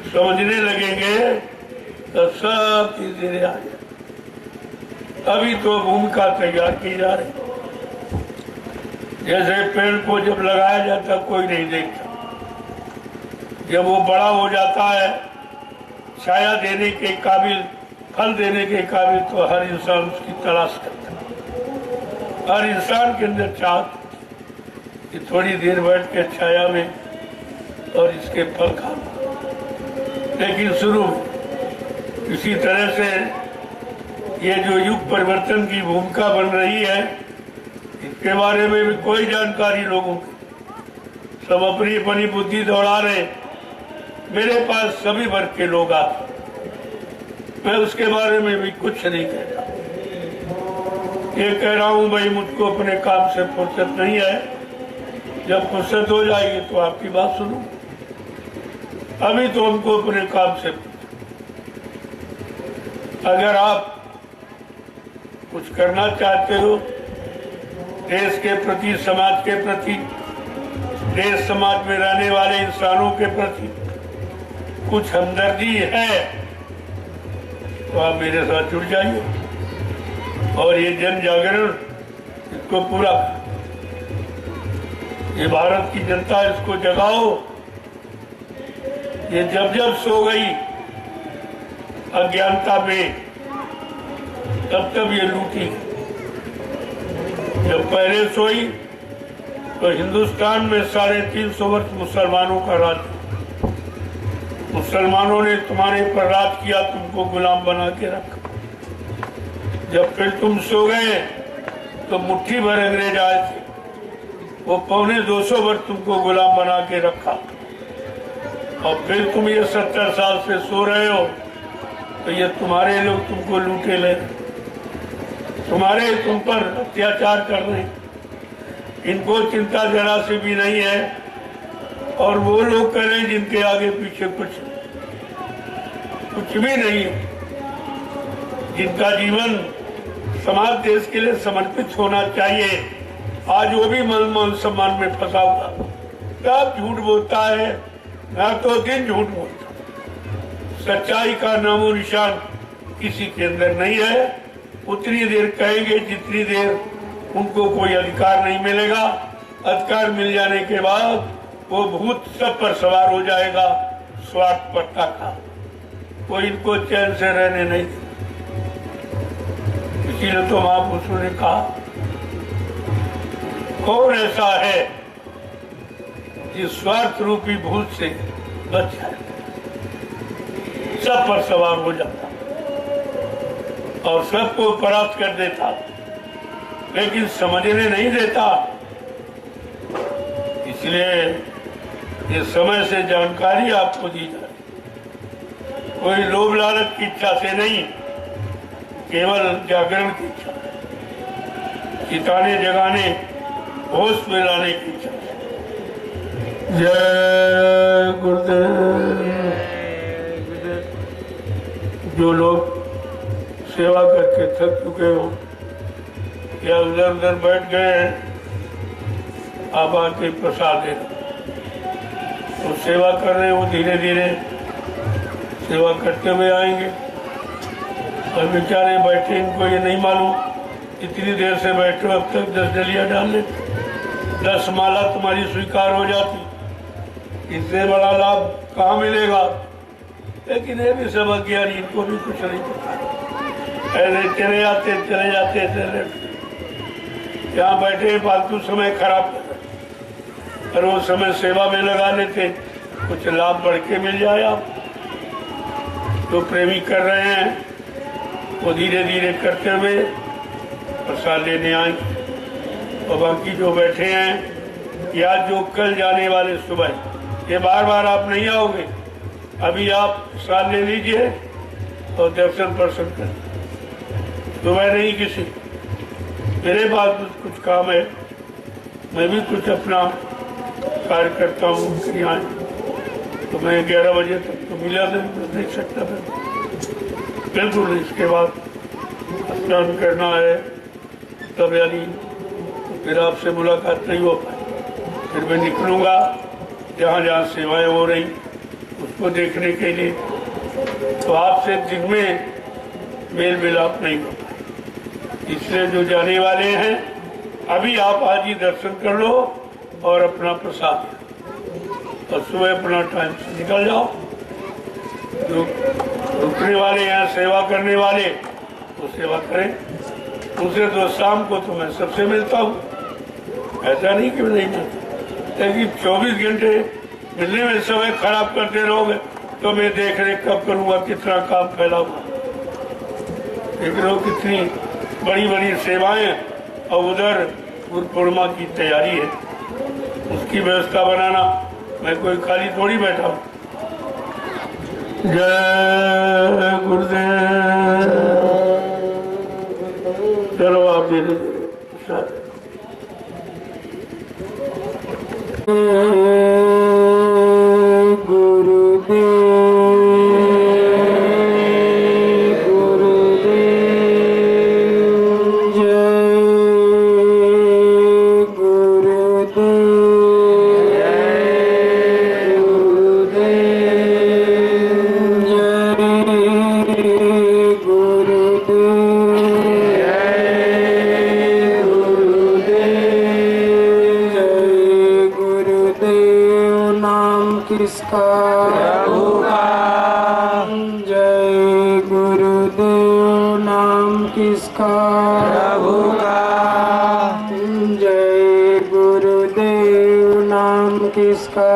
समझने लगेंगे तो सब धीरे आ जाए। अभी तो भूमिका तैयार की जा रही। जैसे पेड़ को जब लगाया जाता कोई नहीं देखता, जब वो बड़ा हो जाता है छाया देने के काबिल, फल देने के काबिल, तो हर इंसान उसकी तलाश करता है। हर इंसान के अंदर चाहत कि थोड़ी देर बैठ के छाया में और इसके फल खा। लेकिन शुरू इसी तरह से ये जो युग परिवर्तन की भूमिका बन रही है, इसके बारे में भी कोई जानकारी लोगों की, सब अपनी अपनी बुद्धि दौड़ा रहे। मेरे पास सभी वर्ग के लोग आते, मैं उसके बारे में भी कुछ नहीं कहता। ये कह रहा हूं भाई मुझको अपने काम से फुर्सत नहीं है, जब फुर्सत हो जाएगी तो आपकी बात सुनूं। अभी तो हमको अपने काम से, अगर आप कुछ करना चाहते हो देश के प्रति, समाज के प्रति, देश समाज में रहने वाले इंसानों के प्रति कुछ हमदर्दी है तो आप मेरे साथ जुड़ जाइए और ये जन जागरण इसको पूरा, ये भारत की जनता इसको जगाओ। ये जब जब सो गई अज्ञानता में तब तब ये लूटी। जब पहले सोई तो हिंदुस्तान में 350 वर्ष मुसलमानों का राज, मुसलमानों ने तुम्हारे पर राज किया, तुमको गुलाम बना के रखा। जब फिर तुम सो गए तो मुट्ठी भर अंग्रेज आए थे, वो 250 वर्ष तुमको गुलाम बना के रखा। और फिर तुम ये 70 साल से सो रहे हो तो ये तुम्हारे लोग तुमको लूटे ले, तुम्हारे तुम पर अत्याचार कर रहे हैं। इनको चिंता जरा से भी नहीं है और वो लोग करें जिनके आगे पीछे कुछ भी नहीं है, जिनका जीवन समाज देश के लिए समर्पित होना चाहिए, आज वो भी मान सम्मान में फंसा हुआ। कब झूठ बोलता है, ना तो दिन झूठ बोलता। सच्चाई का नामो निशान किसी के अंदर नहीं है। उतनी देर कहेंगे जितनी देर उनको कोई अधिकार नहीं मिलेगा। अधिकार मिल जाने के बाद वो भूत सब पर सवार हो जाएगा, स्वार्थ पट्टा का, कोई इनको चैन से रहने नहीं। इसीलिए तो महापुरुषों ने कहा, कौन ऐसा है जिस स्वार्थ रूपी भूत से बच जाए, सब पर सवार हो जाता और सबको परास्त कर देता, लेकिन समझने नहीं देता। इसलिए ये समय से जानकारी आपको दी जाए, कोई लोभ लालच की इच्छा से नहीं, केवल जागरण की इच्छा, चिताने जगाने होश में लाने की इच्छा। जय गुरुदेव। जो लोग सेवा करके थक चुके हो या उधर उधर बैठ गए हैं, आप आके प्रसाद देना। तो सेवा कर रहे हो, धीरे धीरे सेवा करते हुए आएंगे। और बेचारे बैठे, इनको ये नहीं मालूम इतनी देर से बैठे, अब तक 10 डलिया डाल लेते, 10 माला तुम्हारी स्वीकार हो जाती। इससे बड़ा लाभ कहाँ मिलेगा? लेकिन ये भी सब अज्ञानी, इनको भी कुछ नहीं पता। ऐसे चले जाते यहाँ बैठे फालतू समय खराब कर, और वो समय सेवा में लगा लेते, कुछ लाभ बढ़ के मिल जाए। आप जो प्रेमी कर रहे हैं वो धीरे धीरे करते हुए प्रसाद लेने आए। और बाकी जो बैठे हैं या जो कल जाने वाले सुबह, ये बार बार आप नहीं आओगे, अभी आप प्रसाद ले लीजिए और दर्शन प्रसन्न करें। सुबह नहीं किसी, मेरे पास कुछ काम है, मैं भी कुछ अपना कार्य करता हूँ यहाँ, तो मैं 11 बजे तक तो मिला नहीं सकता था बिल्कुल। इसके बाद स्नान करना है तब, यानी फिर आपसे मुलाकात नहीं हो पाई। फिर मैं निकलूँगा जहाँ जहाँ सेवाएं हो रही उसको देखने के लिए, तो आपसे दिन में मेल मिलाप नहीं हो पाए। इसलिए जो जाने वाले हैं अभी आप आज ही दर्शन कर लो और अपना प्रसाद और सुबह अपना टाइम से निकल जाओ। जो रुकने वाले हैं सेवा करने वाले वो सेवा करें, दूसरे तो शाम को तो मैं सबसे मिलता हूँ, ऐसा नहीं कि मैं नहीं मिलता, लेकिन 24 घंटे मिलने में समय खराब करते रहोगे तो मैं देख रेख कब करूँगा, कितना काम फैला हुआ। देख रहे हो कितनी बड़ी बड़ी सेवाएं, और उधर गुरु पूर्णिमा की तैयारी है, उसकी व्यवस्था बनाना, मैं कोई खाली थोड़ी बैठा हूँ। जय गुरुदेव। चलो आप धीरे धीरे किसका प्रभु का। जय गुरुदेव नाम किसका प्रभु का। जय गुरुदेव नाम किसका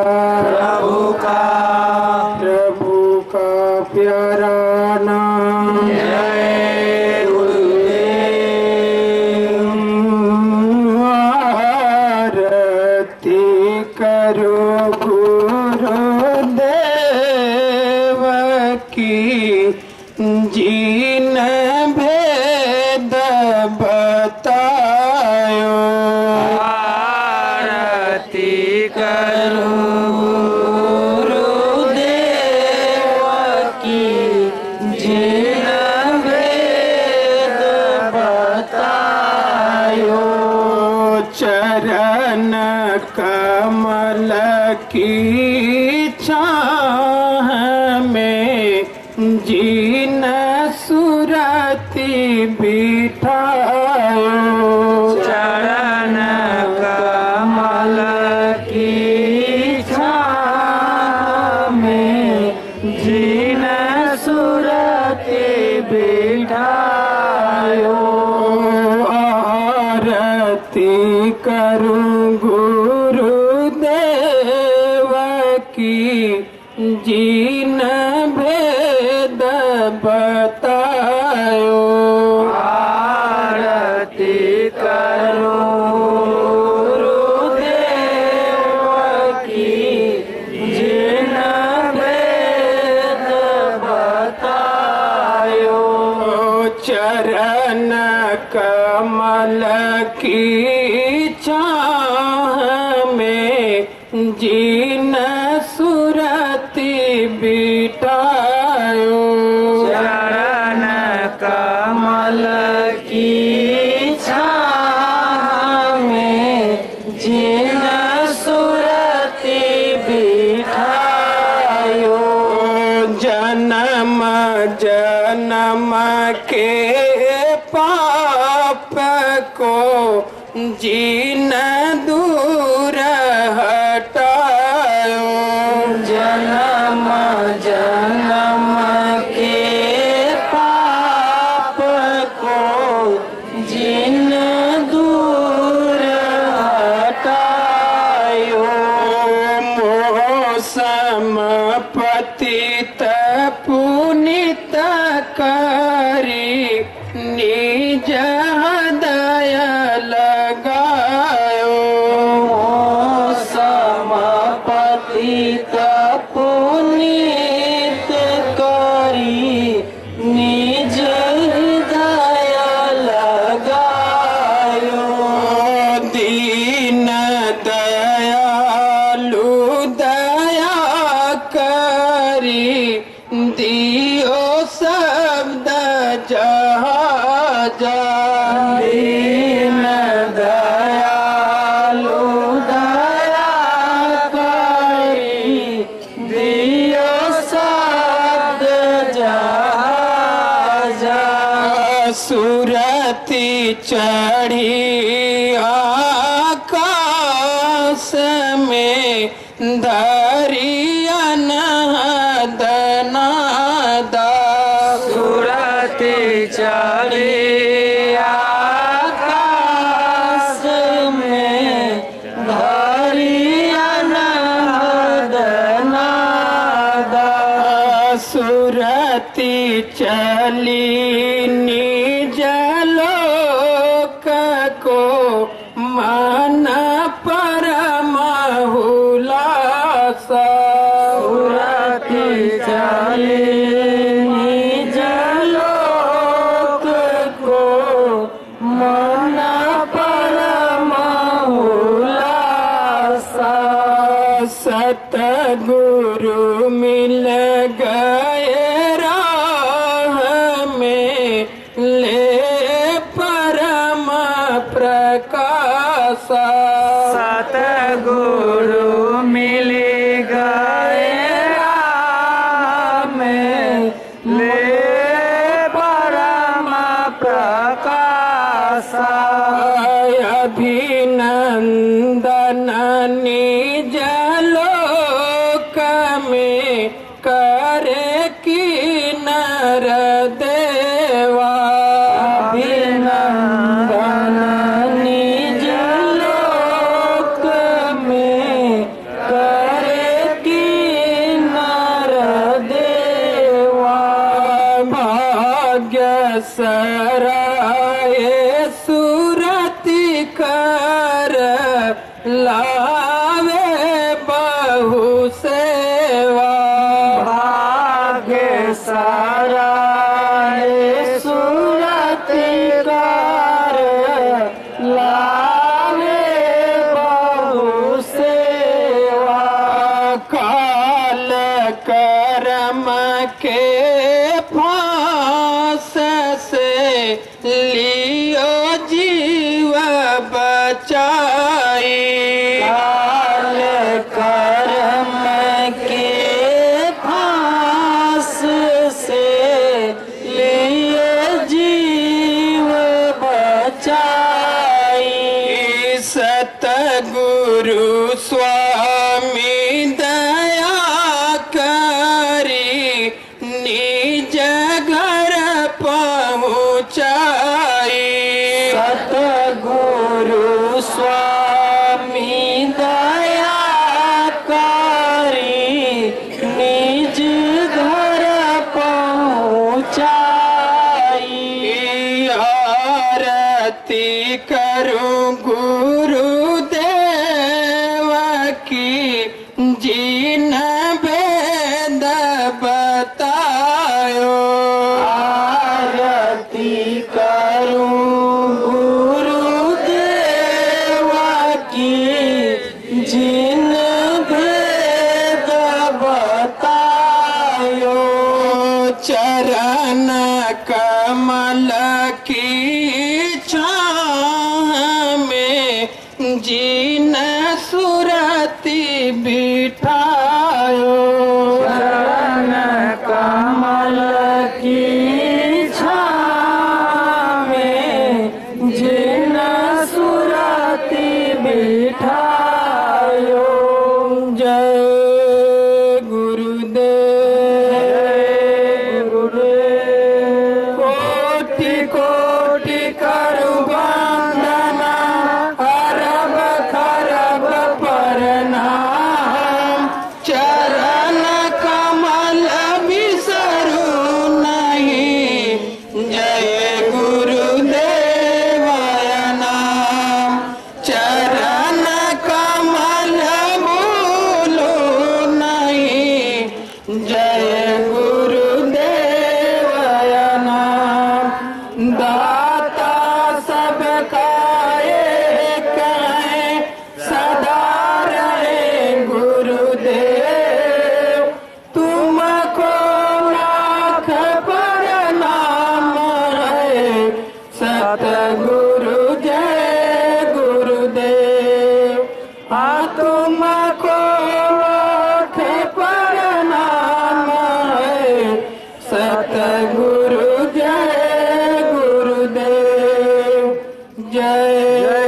प्रभु का। प्रभु का प्यारा नाम जय गुरुदेव। आरती करो जीन भेद बतायो। आरती करो गुरुदेव की जीन भेद बतायो। चरण कमल की छाह में जीन सुरति बिठायो। चरण कमल की छाह में जीन सुरति बिठायो। आरती करूं गुरुदेव की जीन भेद बतायो। आरती करो गुरुदेव की जीन भेद बतायो। चरण कमल की छाह में जीन सुरति बिठायो। चरण कमल की छाह में जीन सुरति बिठायो। जन्म जन्म के पाप को जीन दूर हटायो। जन्म जन्म के पाप को जीन दूर हटायो। मोसम पतित पुनित करी हित पुनीत करी निज हृदय लगायो। दीन दयालु दया करी दियो शब्द जहाजा। दीन दयालु दया करी दियो शब्द जहाजा। सुरति चढ़ी आकाश में धरियन दनादा। सुरति चढ़ी आकाश में धरियन दनादा। सुरति चली निज लोक को मन परम हुलासा। सुरति चली निज लोक को मन परम हुलासा। सतगुरु मिल गए राह में ले परम प्रकाशा। सतगुरु मिल गए राह में ले परम प्रकाशा। अभिनंदन निज लोक में करे की नर देवा। अभिनंदन निज लोक में करे की नर देवा। भाग्य सराय सुरति कर लावे बहु सेवा। भाग्य सराय सुरति कर लावे बहु सेवा। काल कर्म के फांस से लियो जीव बचाई। काल कर्म के फांस से लिए जीव बचाई। सतगुरु स्वामी दया करी निज घर पहुँचाई। सतगुरु स्वामी दया करी निज घर पहुँचाई। आरती करूं गुरुदेव की जिन भेद बतायो। आरती करूं गुरुदेव की जिन भेद बतायो। चरण कमल की छाह में जिन सुरति बिठायो। चरण कमल की छाह में जिन सुरति बिठायो। जय गुरुदेव। गुरुदेव कोटि कोटि करु वंदना अरब खरब प्रणाम। चरण कमल बिसरू नहीं जय गुरुदेव नाम। चरण कमल बोलो तुमको लाख प्रणाम है सतगुरु जय गुरुदेव जय